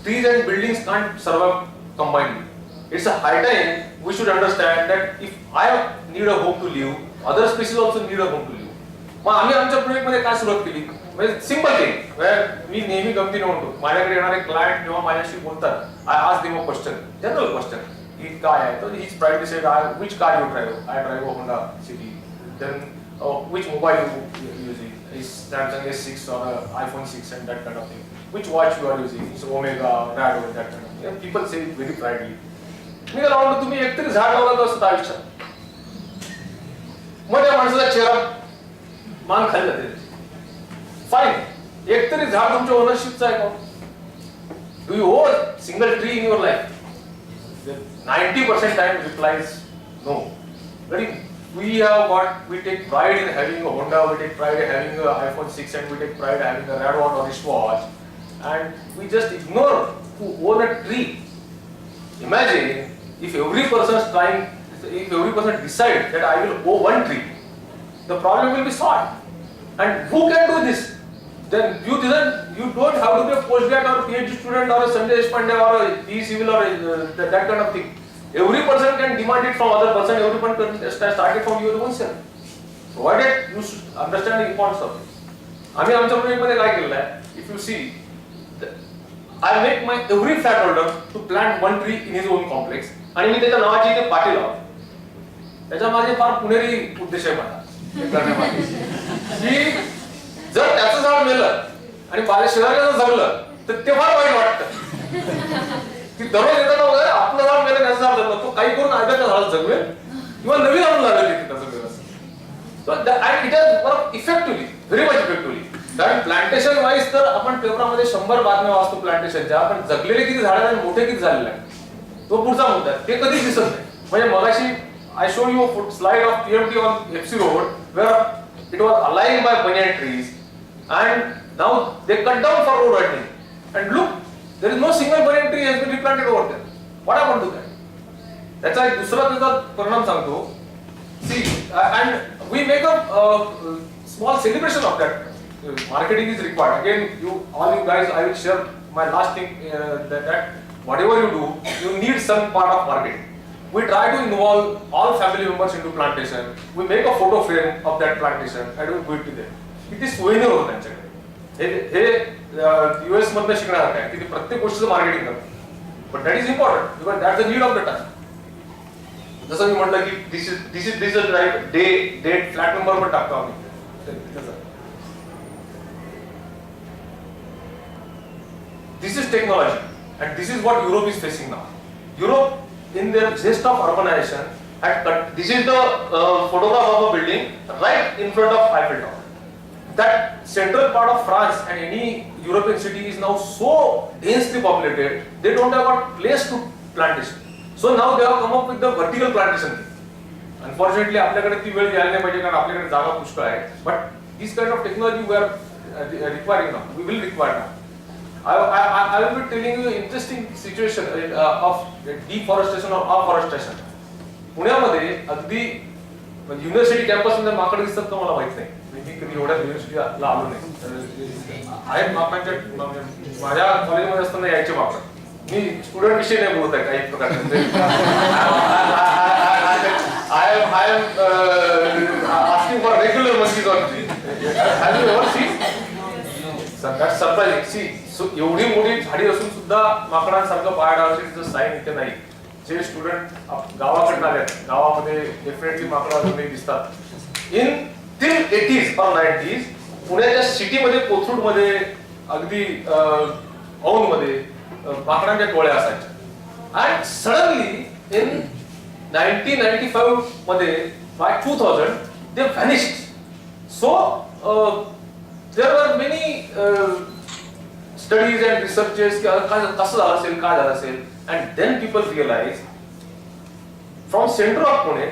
trees and buildings can't survive combinedly. It's a high time we should understand that if I need a home to live, other species also need a home to live. मग आम्ही आमच्या प्रोजेक्टमध्ये काय सुरुवात केली? म्हणजे simple thing, मी नेहमी गमतीने म्हणतो, माझ्याकडे येणारे क्लायंट जेव्हा माझ्याशी बोलतात, I ask them a question, general question, की काय आहे, तर हीच pride decide which car you drive. I drive a Honda City. Then which mobile you using? Is Samsung S6 or iPhone 6 and that kind of thing. Which watch you are using? It's Omega, Rado, that kind of thing. And people say it very proudly. मी काय म्हणतो, तुम्ही एकतरी झाड लावलं असतं आयुष्यात. मग त्या माणसाचा चेहरा मान खाली जाते. फाईन, एकतरी झाड तुमच्या ओनरशिपचं आहे का? Do you own single tree in your life? 90% time replies no. We take pride in having a Honda, we take pride in having a iPhone 6, and we take pride in having a Radon or wristwatch, and we just ignore to own a tree. Imagine if every person decides that I will own one tree, the problem will be solved. And who can do this? Then you don't have to be a postgrad or a PhD student or a Sanjay Deshpande or a E Civil or that kind of thing. Every person can demand it from other person. Every person can start it from your own self. Provided you should understand the importance of it. आम्ही आमच्या प्रोजेक्टमध्ये काय केलेलं आहे? If you see, I make my every flat holder to plant one tree in his own complex. आणि मी त्याच्या नावाची इथे पाटी लावतो. त्याच्या मागे फार पुणेरी उद्देश आहे माझा करण्यामागे, की जर त्याचं झाड मेलं आणि माझ्या शेजाऱ्याचं जगलं तर ते फार वाईट वाटतं. की दररोज येताना वगैरे आपलं झाड मेलं, त्याचं झाड जगलं, तो काही करून आग्याच्या झाडाला जगवेल किंवा नवीन आणून लागेल तिथे त्याचं मेलं. And it has worked effectively, very much effectively. कारण प्लांटेशन वाईज तर आपण पेपरामध्ये 100 बातम्या वाचतो प्लांटेशनच्या, पण जगलेले किती झाड आणि मोठे किती झालेले आहेत तो पुढचा मुद्दा आहे. ते कधीच दिसत नाही. म्हणजे मगाशी I showed you a slide of PMT on FC Road where it was aligned by banyan trees. And now they cut down for road widening. And look, there is no single banyan tree has been replanted over there. What happened to that? त्याचा एक दुसरा त्याचा परिणाम सांगतो. See, and we make a small celebration of that. Marketing is required. Again, all you guys, I will share my last thing that whatever you do, you need some part of marketing. We try to involve all family members into plantation. We make a photo frame of that plantation and we give it to them. किती सोयीने होतं त्यांच्याकडे. हे US मधनं शिकण्यासारखं आहे की ते प्रत्येक गोष्टीचं मार्केटिंग करतात. But that is important because that's the need of the time. जसं मी म्हटलं की this is right date flat number पण टाकतो आम्ही. This is technology and this is what Europe is facing now. Europe, in their zest of urbanization, this is the photograph of a building right in front of Eiffel Tower. That central part of France and any European city is now so densely populated, they don't have a place to plantation. So now they have come up with the vertical plantation thing. Unfortunately, आपल्याकडे ती वेळ यायला नाही पाहिजे कारण आपल्याकडे जागा पुष्कळ आहे. But this kind of technology we are requiring now. We will require now. I will be telling you an interesting situation of deforestation or afforestation. पुण्यामध्ये अगदी युनिव्हर्सिटी कॅम्पस मध्ये माकड दिसतात का मला माहित नाही. मी कधी एवढ्या युनिव्हर्सिटीला आलो नाही. आहेत माकडांच्या माझ्या कॉलेजमध्ये असताना यायचे माकड. मी स्टुडंट विषयी नाही बोलत आहे काही प्रकारचे. I am asking for regular monkeys on tree. Have you ever seen? That's surprising. See, so एवढी मोठी झाडी असून सुद्धा माकडांसारखं बायोडायव्हर्सिटीचं साईन इथे नाही. जे स्टुडंट गावाकडून आले गावामध्ये डेफिनेटली माकडं अजूनही दिसतात. टिल 80s or 90s पुण्याच्या सिटीमध्ये कोथरूडमध्ये अगदी औंधमध्ये माकडांच्या टोळ्या असायच्या. अँड सडनली इन 1995 मध्ये by 2000 they vanished. So there were many studies and researches की कसं झालं असेल काय झालं असेल. And then people realized from center of Pune,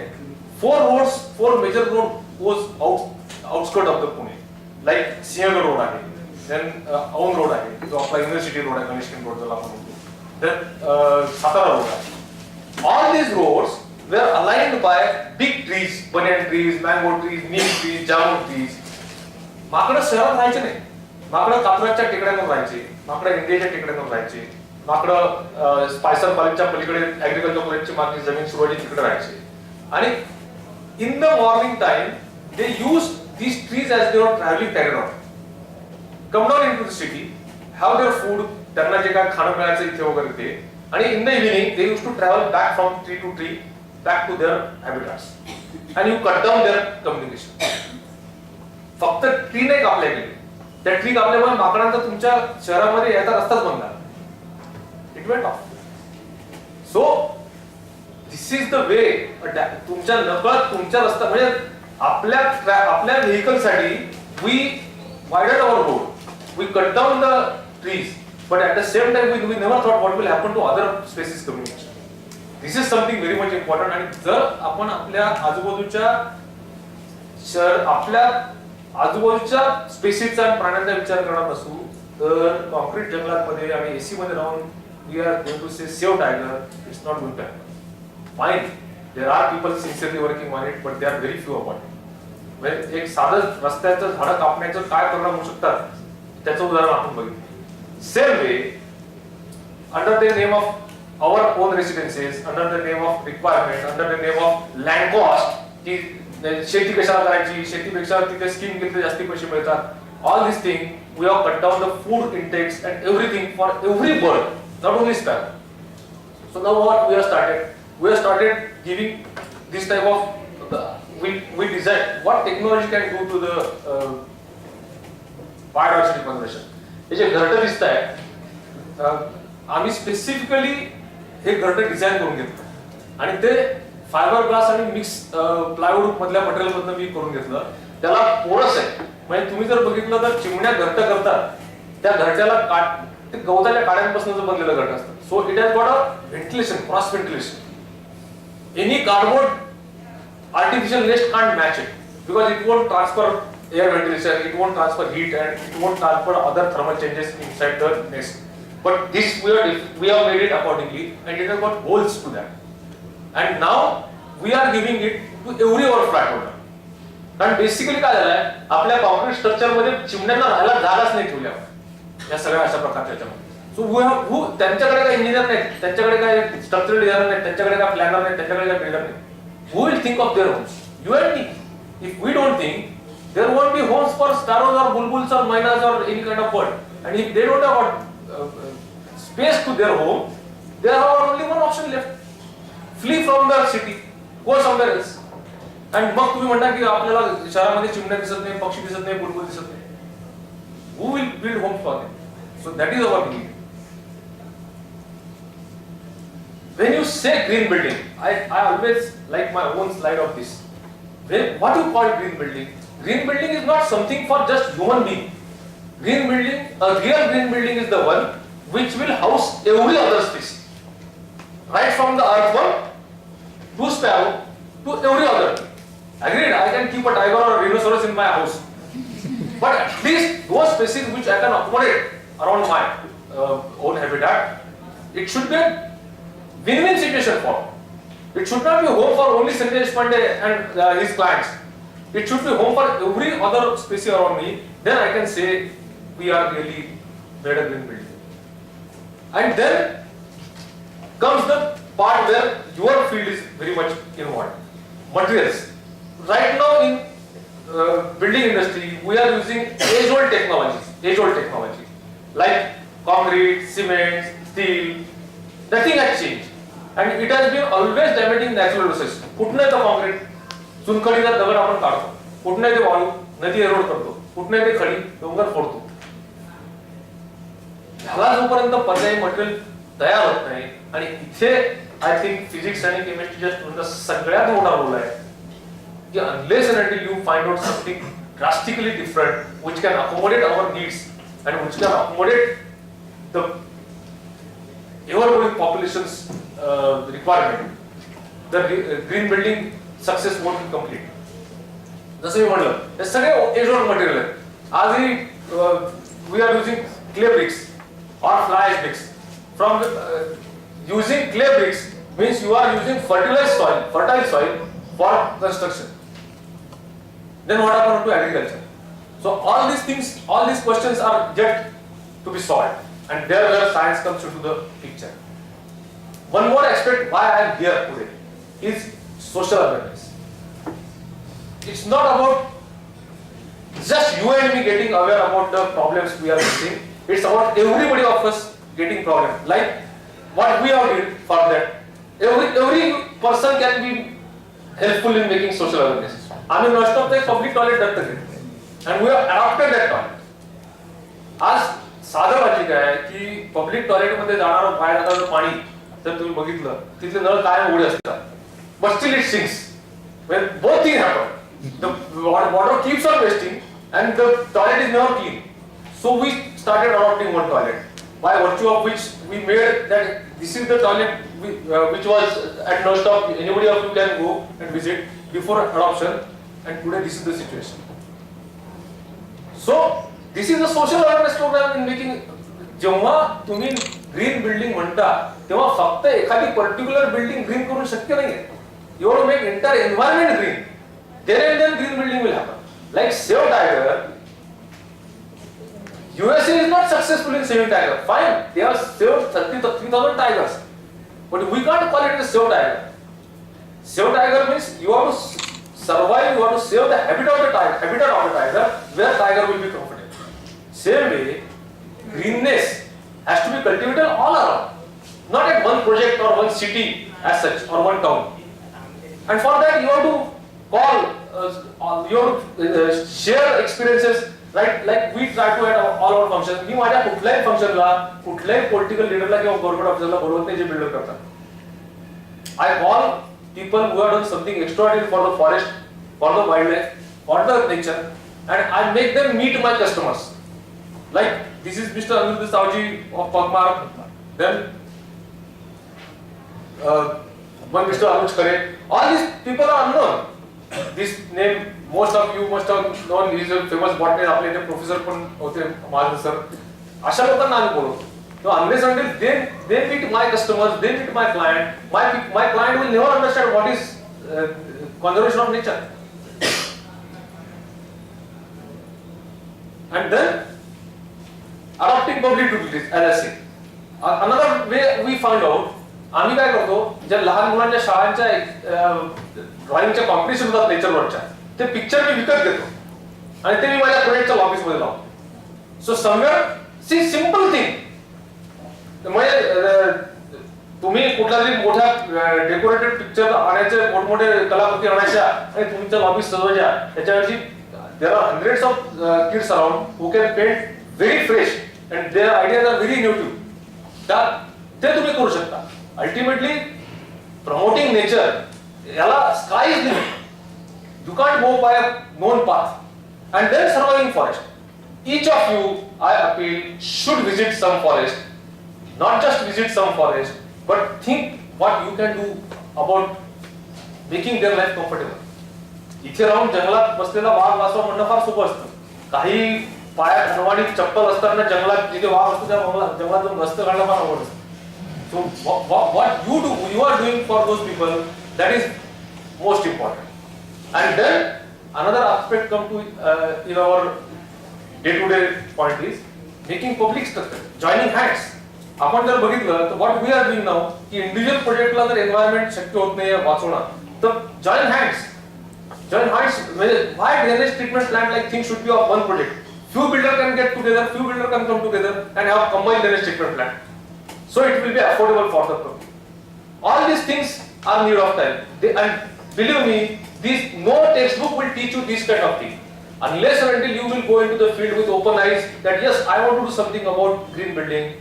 four major road goes outskirt of the Pune, like Siंहगड road आहे, then Aund road आहे, जो आपला युनिव्हर्सिटी रोड आहे, गणेश रोड ज्याला आपण म्हणतो, then Satara Road. All these roads were aligned by big trees, banyan trees, mango trees, neem trees, jamun trees. माकडं शहरात राहायचे नाही, माकडं कात्रजच्या टेकड्यांवर राहायचे, माकडं इंडियाच्या टेकड्यांवर राहायचे, माकडं स्पायसर कॉलेजच्या पलीकडे ऍग्रिकल्चर कॉलेजची मागणी जमीन सुरू आहे तिकडे राहायचे. आणि in the morning time they use these trees as they were traveling terrain. Come down into the city, have their food, त्यांना जे काय खाणं मिळायचं इथे वगैरे ते, आणि in the evening they used to travel back from tree to tree back to their habitats and you cut down their communication. फक्त tree नाही कापल्या गेली, त्या ट्री कापल्यामुळे माकडांचा तुमच्या शहरामध्ये यायचा रस्ताच बंद झाला. It went off. So this is the way. तुमच्या नकळत तुमच्या रस्ता म्हणजे आपल्या व्हेकल साठी वी वायडेड our road, we cut down the trees, but at the same time we never thought what will happen to other species communication. This is something very much important. आणि जर आपण आपल्या आजूबाजूच्या स्पेसीसचा आणि प्राण्यांचा विचार करणार नसू तर कॉन्क्रीट जंगलामध्ये आणि एसी मध्ये राहून we are going to say save tiger, it's not going to happen. Fine, there are people sincerely working on it, but they are very few about it. म्हणजे एक साधं रस्त्याचं झाडं कापण्याचं काय परिणाम होऊ शकतात त्याचं उदाहरण आपण बघितलं. Same way, under the name of our own residences, under the name of requirement, under the name of land cost, की शेती कशाला करायची, शेतीपेक्षा तिथे स्कीम घेतले जास्ती पैसे मिळतात. All these things, we have cut down the food intakes and everything for every bird, not only sparrow. So now what we have started? We have started giving this type of we design what technology can do to the biodiversity conservation. हे जे घरटं दिसत आहे, आम्ही specifically हे घरटं design करून घेतलं आणि ते fibre glass आणि mix plywood मधल्या material मधनं मी करून घेतलं. त्याला पोरस आहे, म्हणजे तुम्ही जर बघितलं तर चिमण्या घरटं करतात त्या घरट्याला ते गवताच्या काड्यांपासून बनलेलं घरटं असतं. So it has got a ventilation, cross ventilation. Any cardboard artificial nest can't match it because it won't transfer air ventilation, it won't transfer heat, and it won't transfer other thermal changes inside the nest. But this we have made it accordingly, and it has got holes to that. And now we are giving it to every our flat owner. कारण basically काय झालंय, आपल्या concrete structure मध्ये चिमण्यांना राहायला जागाच नाही ठेवल्या या सगळ्या अशा प्रकारच्या याच्यामध्ये. सो त्यांच्याकडे काय इंजिनियर नाही, त्यांच्याकडे काय स्ट्रक्चरल डिझायनर नाही, त्यांच्याकडे काय प्लॅनर नाही, त्यांच्याकडे काय बिल्डर नाही. Who will think of their homes? You and me. If we don't think, there won't be homes for sparrows or bulbuls or mynas or any kind of bird. And if they don't have space to their home, they have only one option left: flee from the city, go somewhere else. And मग तुम्ही म्हणता की आपल्याला शहरामध्ये चिमण्या दिसत नाही, पक्षी दिसत नाही, बुलबुल दिसत नाही. Who will build homes for them? So that is our need. When you say green building, I always like my own slide of this. What you call green building? Green building is not something for just human being. Green building, a real green building is the one which will house every other species. Right from the earthworm to sparrow to every other. Agreed, I can keep a tiger or a rhinoceros in my house. But at least those species which I can accommodate around my own habitat, it should be a win-win situation for. It should not be home for only Sanjay Deshpande and his clients. It should be home for every other species around me. Then I can say we are really made a green building. And then comes the part where your field is very much involved. Materials. Right now in building industry, we are using age-old technology like concrete, cement, steel. Nothing has changed. And it has been always damaging natural resources. कुठनं येतं concrete, चुनखडीचा दगड आपण काढतो, कुठनं येते वाळू, नदी arrowed करतो, कुठनं येते खडी, डोंगर फोडतो. ह्याला जोपर्यंत पर्यायी मटेरियल तयार होत नाही, आणि इथे आय थिंक फिजिक्स आणि केमिस्ट्रीच्या स्टुडंटचा सगळ्यात मोठा रोल आहे की unless and until you find out something drastically different which can accommodate our needs and which can accommodate the ever-growing population's requirement, the green building success won't be complete. जसं मी म्हटलं, हे सगळे as-old material आहेत. आजही we are using clay bricks or fly ash bricks from using clay bricks means you are using fertile soil for construction. Then what happened to agriculture? So all these things, all these questions are yet to be solved, and there where science comes into the picture. One more aspect why I am here today is social awareness. It's not about just you and me getting aware about the problems we are facing. It's about everybody of us getting problems. Like what we have did for that. Every person can be helpful in making social awareness. I mean, most of the public toilet and we have adopted that toilet. आज साधं म्हणजे काय की public toilet मध्ये जाणारं बाहेर जाणारं पाणी जर तुम्ही बघितलं तिथले नळ कायम उघडे असतात. But still it sinks. When both things happen, the water keeps on wasting and the toilet is never clean. So we started adopting one toilet, by virtue of which we made that this is the toilet which was at no stop. Anybody of you can go and visit before adoption, and today this is the situation. So this is the social awareness program in making. जेव्हा तुम्ही green building म्हणता तेव्हा फक्त एखादी particular building green करून शक्य नाहीये. You have to make entire environment green. Then green building will happen. Like Save Tiger, USA is not successful in saving tiger. Fine, they have saved 3,000 tigers, but we can't call it a Save Tiger. Save Tiger means you have to survive. You have to save the habitat of the tiger, where tiger will be comfortable. Same way, greenness has to be cultivated all around, not at one project or one city as such or one town. And for that you have to call, you have to share experiences, right? Like we try to at all our functions. मी माझ्या कुठल्याही फंक्शनला कुठल्याही political लीडरला किंवा government ऑफिसरला बोलवत नाही जे buildup करतात. I call people who have done something extraordinary for the forest, for the wildlife, for the nature, and I make them meet my customers. Like this is Mr. Aniruddha Savji of Pagmark, then one Mr. Anuj Khare. All these people are unknown. This name most of you must have known. He is a famous botanist. आपले इथे professor पण होते महाजन sir. अशा लोकांना आम्ही बोलवतो. So unless until they meet my customers, they meet my client. My client will never understand what is conservation of nature. And then adopting public utilities, as I said. Another way we find out, आम्ही काय करतो, ज्या लहान मुलांच्या शाळांच्या ड्रॉइंगच्या competition होतात nature वर्कच्या, ते picture मी विकत घेतो आणि ते मी माझ्या प्रोजेक्टच्या ऑफिस मध्ये लावतो. सो समवेअर सी सिंपल थिंग, म्हणजे तुम्ही कुठला तरी मोठ्या डेकोरेटेड पिक्चर आणायचे, मोठमोठे कलाकृती आणायच्या आणि तुमच्या ऑफिस सजवायच्या, त्याच्यावरची there are hundreds of kids around who can paint very fresh and their ideas are very innovative. ते तुम्ही करू शकता. Ultimately, promoting nature, sky is the limit. You can't go by a known path. And then surviving forest. Each of you, I appeal, should visit some forest. Not just visit some forest, but think what you can do about making their life comfortable. इथे राहून जंगलात बसलेला वाघ वाचवा म्हणणं फार सोपं असतं. काही पायात अनवाणी चप्पल असताना जंगलात जिथे वाघ असतो त्या जंगलात जाऊन रस्ते काढणं फार अवघड असतं. So what you are doing for those people, that is most important. And then another aspect come to in our day-to-day point is making public structure, joining hands. आपण जर बघितलं तर what we are doing now, की individual projectला जर environment शक्य होत नाही वाचवणं, तर join hands. म्हणजे why drainage treatment plant like things should be of one project. Few builder can get together, few builder can come together and have combined drainage treatment plant. So it will be affordable for the public. All these things are need of time. And believe me, no textbook will teach you this kind of thing. Unless and until you will go into the field with open eyes that yes, I want to do something about green building,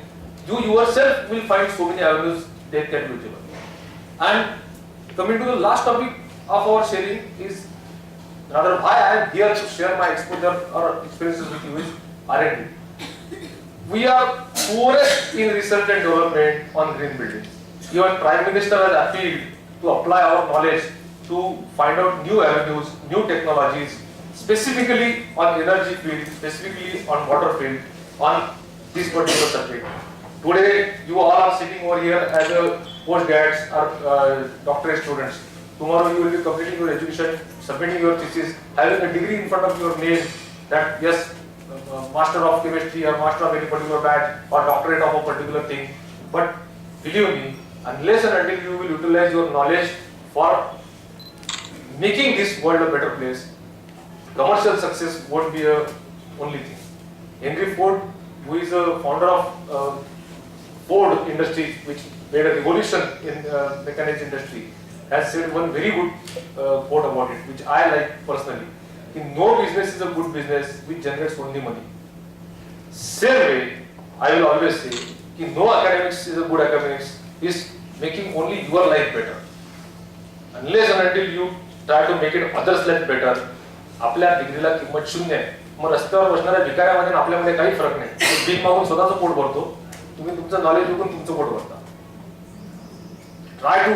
you yourself will find so many avenues that can be usable. And coming to the last topic of our sharing is rather why I am here to share my exposure or experiences with you is R&D. We are poorest in research and development on green buildings. Even Prime Minister has appealed to apply our knowledge to find out new avenues, new technologies, specifically on energy field, specifically on water field, on this particular subject. Today, you all are sitting over here as a postgrads or doctorate students. Tomorrow, you will be completing your education, submitting your thesis, having a degree in front of your name that yes, master of chemistry or master of any particular batch or doctorate of a particular thing. But believe me, unless and until you will utilize your knowledge for making this world a better place, commercial success won't be a only thing. Henry Ford, who is a founder of Ford Industries, which made a revolution in mechanics industry, has said one very good quote about it, which I like personally. No business is a good business which generates only money. Same way, I will always say, no academics is a good academics is making only your life better. Unless and until you try to make it others' life better, आपल्या डिग्रीला किंमत शून्य आहे. मग रस्त्यावर बसणाऱ्या भिकाऱ्यामध्ये आणि आपल्यामध्ये काही फरक नाही. भीक मागून स्वतःचं पोट भरतो, तुम्ही तुमचं नॉलेज विकून तुमचं पोट भरता. Try to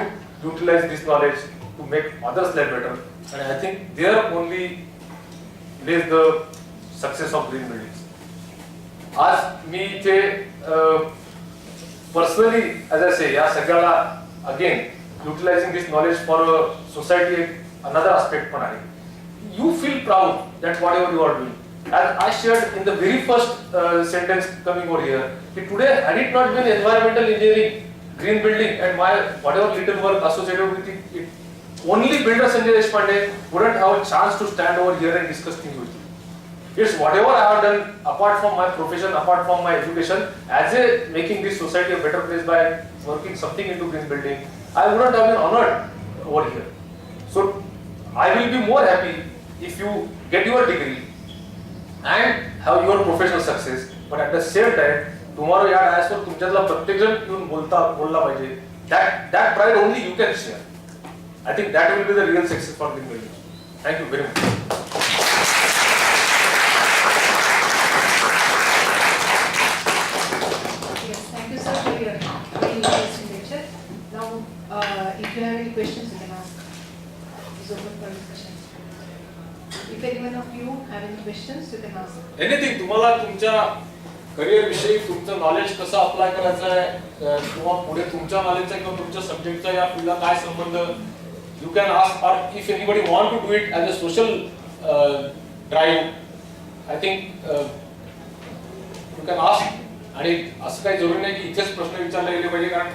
utilize this knowledge to make others' life better, and I think there only lies the success of green buildings. आज मी इथे personally, as I say, या सगळ्याला again utilizing this knowledge for society another aspect पण आहे. You feel proud that whatever you are doing. As I shared in the very first sentence coming over here, today had it not been environmental engineering, green building and my whatever little work associated with it, only builder Sanjay Deshpande wouldn't have a chance to stand over here and discuss things with you. It's whatever I have done apart from my profession, apart from my education, as a making this society a better place by working something into green building, I wouldn't have been honored over here. So I will be more happy if you get your degree and have your professional success, but at the same time, tomorrow या डायसवर तुमच्यातला प्रत्येक जण येऊन बोलला पाहिजे. That pride only you can share. I think that will be the real success for green building. Thank you very much. Yes, thank you sir for your very interesting lecture. Now, if you have any questions, you can ask. It's open for discussion. If anyone of you have any questions, you can ask. Anything तुम्हाला तुमच्या career विषयी तुमचं knowledge कसं apply करायचं आहे किंवा पुढे तुमच्या नॉलेजचा किंवा तुमच्या सब्जेक्टचा या फील्डला काय संबंध, you can ask. Or if anybody want to do it as a social drive, I think you can ask. आणि असं काही जरुरी नाही की इथेच प्रश्न विचारले गेले पाहिजे, कारण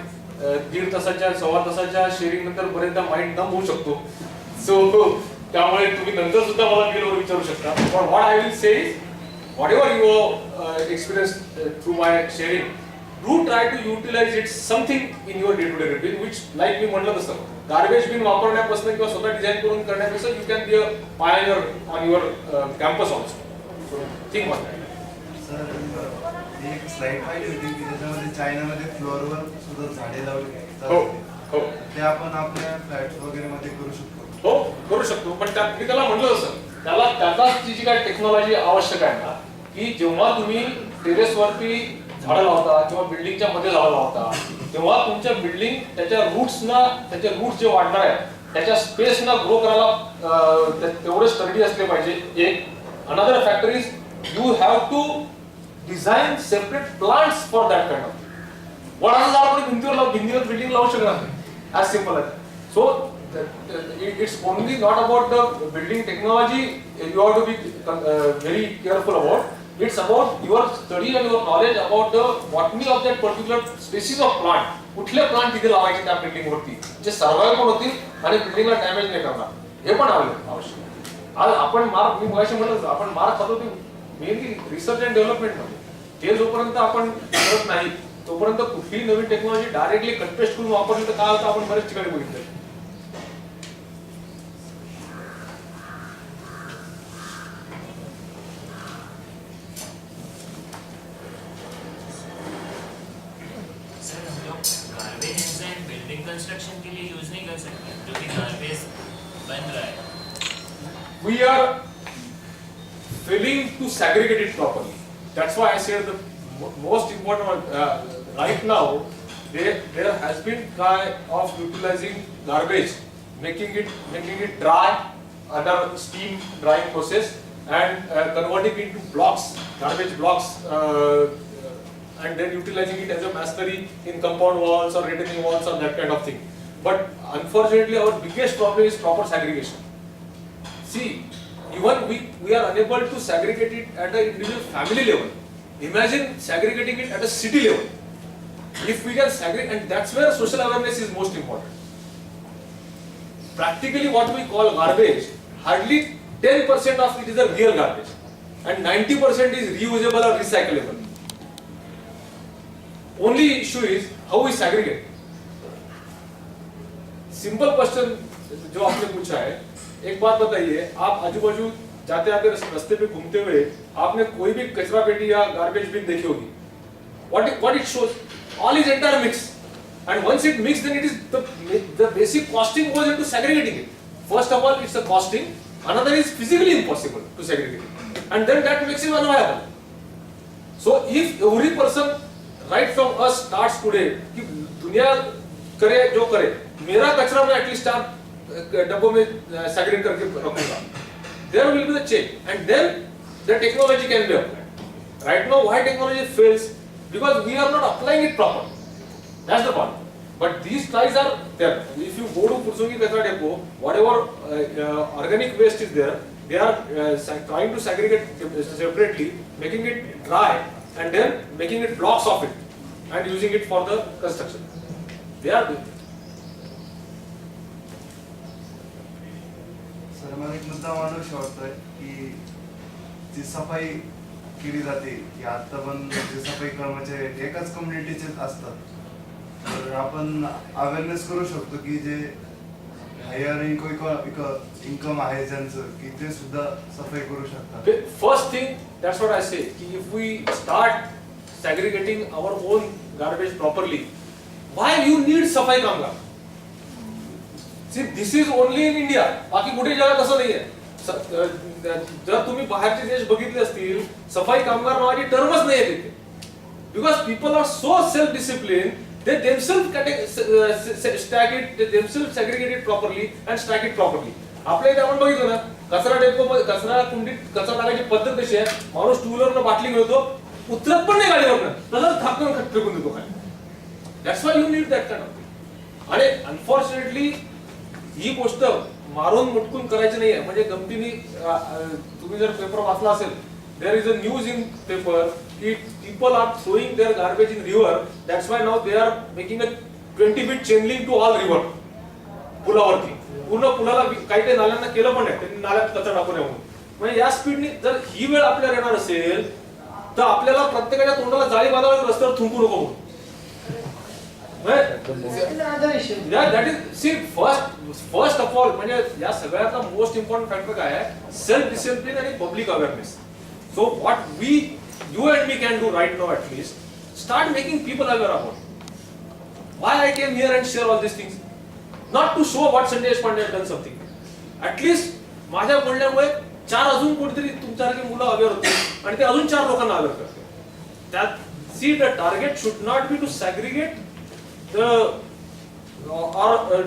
1.5 तासाच्या 1.25 तासाच्या शेअरिंग नंतर बरेचदा माइंड नम होऊ शकतो. सो त्यामुळे तुम्ही नंतर सुद्धा मला मेलवर विचारू शकता. But what I will say is whatever you experience through my sharing, do try to utilize it something in your day-to-day routine, which like मी म्हटलं तसं garbage bin वापरण्यापासून किंवा स्वतः डिझाइन करून करण्यापेक्षा you can be a pioneer on your campus also. So think on that. Sir एक slide पाहिली होती की त्याच्यामध्ये चायनामध्ये फ्लोअरवर सुद्धा झाडे लावली. हो हो, ते आपण आपल्या फ्लॅट्स वगैरे मध्ये करू शकतो. हो करू शकतो, पण मी त्याला म्हटलं असं, त्याला जी काय टेक्नॉलॉजी आवश्यक आहे ना, की जेव्हा तुम्ही टेरेसवरती झाडं लावता किंवा बिल्डिंगच्या मध्ये झाडं लावता, तेव्हा तुमच्या बिल्डिंग त्याचे रूट्स जे वाढणार आहे त्याच्या स्पेसना ग्रो करायला तेवढे स्टडी असले पाहिजे. एक another factor is you have to design separate plants for that kind of. वडाचं झाड आपण भिंतीवर बिल्डिंग लावू शकणार नाही, ॲज सिम्पल आहे. सो it's only not about the building technology you have to be very careful about. It's about your study and your knowledge about the botany of that particular species of plant. कुठले plant तिथे लावायचे त्या building वरती जे survive पण होतील आणि बिल्डिंगला damage नाही करणार, हे पण आवश्यक. आज आपण मार्क, मी मगाशी म्हटलं आपण मार्क खातो ते मेनली रिसर्च अँड डेव्हलपमेंट मध्ये. ते जोपर्यंत आपण करत नाही तोपर्यंत कुठलीही नवीन टेक्नॉलॉजी डायरेक्टली कट पेस्ट करून वापरली तर काय होतं आपण बरेच ठिकाणी बघितलं. कंस्ट्रक्शन के लिए यूज नहीं कर सकते जो कि गार्बेज बन रहा है. We are failing to segregate it properly. That's why I said the most important right now there has been try of utilizing garbage, making it dry under steam drying process and converting it into blocks, garbage blocks, and then utilizing it as a masonry in compound walls or retaining walls or that kind of thing. But unfortunately, our biggest problem is proper segregation. See, even we are unable to segregate it at an individual family level. Imagine segregating it at a city level. If we can segregate, and that's where social awareness is most important. Practically what we call garbage, hardly 10% of it is the real garbage and 90% is reusable or recyclable. Only issue is how we segregate. Simple question जो आपने पूछा है, एक बात बताइए, आप आजू बाजू जाते आते रास्ते पे घूमते हुए आपने कोई भी कचरा पेटी या गार्बेज बिन देखी होगी. What it shows, all is entire mix, and once it mixed, then it is the basic costing goes into segregating it. First of all, it's a costing. Another is physically impossible to segregate it, and then that makes it unviable. So if every person right from us starts today कि दुनिया करे जो करे, मेरा कचरा मैं at least 4 डब्बों में सेग्रीगेट करके रखूंगा, there will be the change, and then the technology can be applied. Right now, why technology fails? Because we are not applying it properly. That's the problem. But these tries are there. If you go to Pursungi Kachra Depot, whatever organic waste is there, they are trying to segregate separately, making it dry, and then making it blocks of it, and using it for the construction. They are doing it. Sir मला एक मुद्दा मांडू वाटतोय की जी सफाई केली जाते की आता पण जे सफाई कर्मचारी एकाच कम्युनिटीचे असतात, तर आपण अवेअरनेस करू शकतो की जे हायर इन्कम आहे ज्यांचं की ते सुद्धा सफाई करू शकतात. First thing, that's what I say. If we start segregating our own garbage properly, why you need सफाई कामगार? See, this is only in India. बाकी कुठे जगात असं नाहीये. जर तुम्ही बाहेरचे देश बघितले असतील, सफाई कामगार नावाची टर्मच नाही तिथे. Because people are so self-disciplined, they themselves stack it, they themselves segregate it properly and stack it properly. आपल्या इथे आपण बघितलं ना, कचरा डेपो मध्ये कचरा कुंडीत कचरा टाकायची पद्धत कशी आहे, माणूस टू व्हीलर न बाटली घेतो, उतरत पण नाही गाडीवर, तसंच थापकन फेकून देतो खाली. That's why you need that kind of thing. आणि अनफॉर्च्युनेटली ही गोष्ट मारून मुटकून करायची नाहीये. म्हणजे गमतीने तुम्ही जर पेपर वाचला असेल, there is a news in paper की people are throwing their garbage in river. That's why now they are making a 20 feet chain link to all river. पुलावरती पूर्ण पुलाला काही काही नाल्यांना केलं पण नाही, त्यांनी नाल्यात कचरा टाकू नये म्हणून. म्हणजे या स्पीडने जर ही वेळ आपल्याला येणार असेल तर आपल्याला प्रत्येकाच्या तोंडाला जाळी बांधावी, रस्त्यावर थुंकू नको म्हणून. Another issue. Yeah, that is, see, first of all, म्हणजे या सगळ्यातला मोस्ट इम्पॉर्टंट फॅक्टर काय आहे, सेल्फ डिसिप्लिन आणि public awareness. So what you and me can do right now at least, start making people aware about why I came here and share all these things, not to show what Sanjay Deshpande has done something. At least माझ्या बोलण्यामुळे 4 अजून कोणीतरी तुमच्यासारखी मुलं aware होतील आणि ते अजून 4 लोकांना aware करतील. That, see, the target should not be to segregate or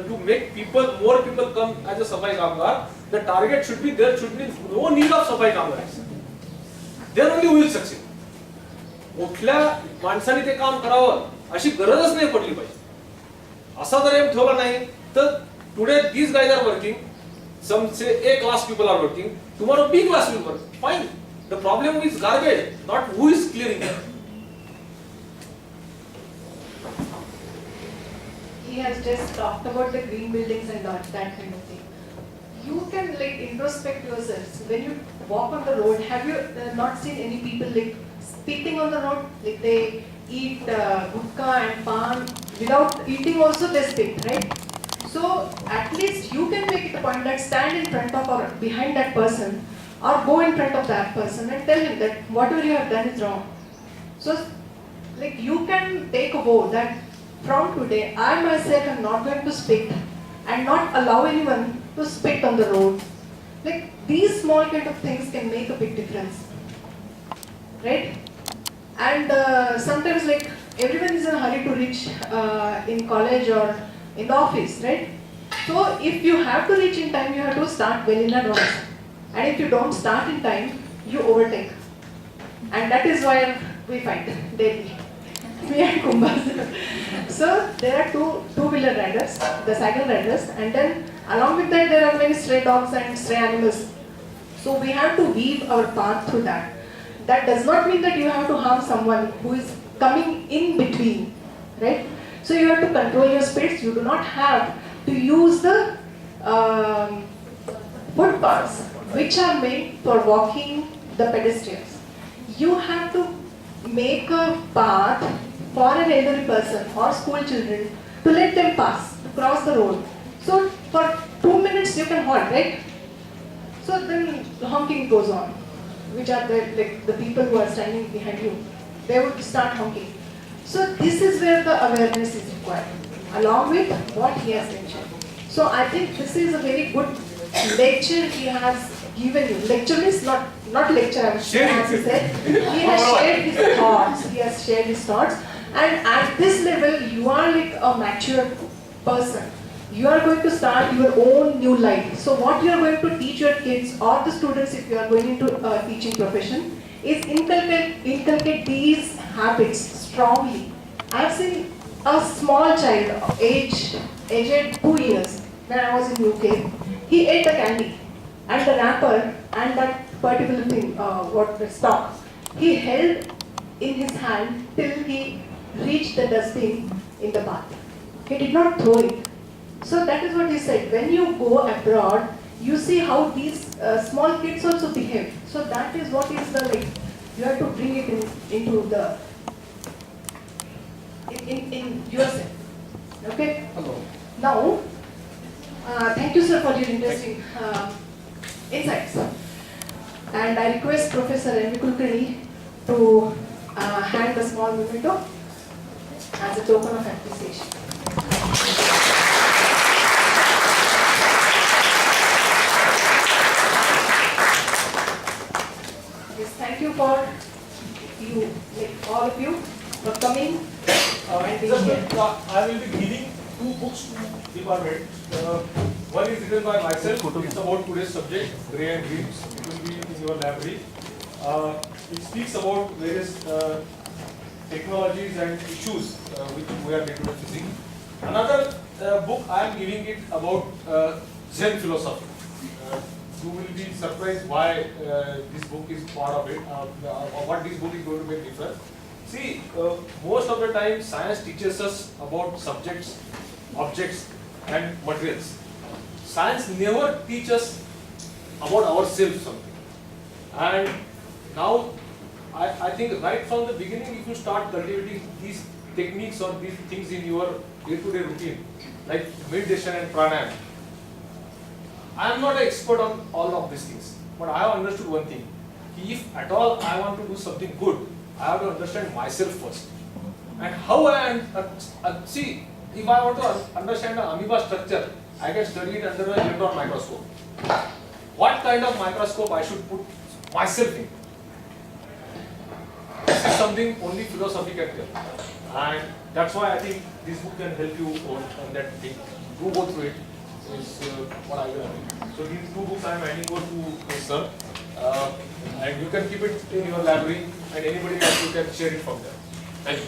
to make more people come as a safai kamgar. The target should be there should be no need of safai kamgars. Then only we will succeed. कुठल्या माणसाने ते काम करावं अशी गरजच नाही पडली पाहिजे. असा जर एम ठेवला नाही तर today these guys are working, some say A class people are working, tomorrow B class will work. Fine. The problem is garbage, not who is clearing it. He has just talked about the green buildings and that kind of thing. You can like introspect yourselves. When you walk on the road, have you not seen any people like spitting on the road? Like they eat gutka and pan without eating also they spit, right? So at least you can make it a point that stand in front of or behind that person or go in front of that person and tell him that whatever you have done is wrong. So like you can take a vow that from today, I myself am not going to spit and not allow anyone to spit on the road. Like these small kind of things can make a big difference, right? And sometimes like everyone is in a hurry to reach in college or in the office, right? So if you have to reach in time, you have to start well in advance. And if you don't start in time, you overtake. And that is why we fight daily. Me and Kumbhas. So there are two-wheeler riders, the cycle riders, and then along with that there are many stray dogs and stray animals. So we have to weave our path through that. That does not mean that you have to harm someone who is coming in between, right? So you have to control your speeds. You do not have to use the footpaths which are made for walking the pedestrians. You have to make a path for an elderly person or school children to let them pass, to cross the road. So for 2 minutes you can halt, right? So then honking goes on, which are the people who are standing behind you. They would start honking. So this is where the awareness is required, along with what he has mentioned. So I think this is a very good lecture he has given you. Lecture is not lecture, as he said. He has shared his thoughts. He has shared his thoughts. And at this level, you are like a mature person. You are going to start your own new life. So what you are going to teach your kids or the students, if you are going into a teaching profession, is inculcate these habits strongly. I have seen a small child, aged 2 years, when I was in UK. He ate the candy and the wrapper and that particular thing, the stock. He held in his hand till he reached the dustbin in the bath. He did not throw it. So that is what he said. When you go abroad, you see how these small kids also behave. So that is what is the like. You have to bring it into the in yourself. Okay. Hello. Now, thank you, sir, for your interesting insights. And I request Professor M.V. Kulkarni to hand the small memento as a token of appreciation. Yes, thank you for you, like all of you, for coming and being here. I will be giving 2 books to department. One is written by myself. It's about today's subject, Grey and Dreams. It will be in your library. It speaks about various technologies and issues which we are facing. Another book I am giving it about Zen philosophy. You will be surprised why this book is part of it, or what this book is going to make difference. See, most of the time science teaches us about subjects, objects and materials. Science never teaches about ourselves something. And now, I think right from the beginning, if you start cultivating these techniques or these things in your day-to-day routine, like meditation and pranayama, I am not an expert on all of these things, but I have understood one thing. If at all I want to do something good, I have to understand myself first. And how I am, see, if I want to understand the amoeba structure, I can study it under an electron microscope. What kind of microscope I should put myself in? This is something only philosophy can tell. And that's why I think this book can help you on that thing. Do go through it. Is what I will have. So these 2 books I am handing over to sir, and you can keep it in your library, and anybody else you can share it from there. Thank you.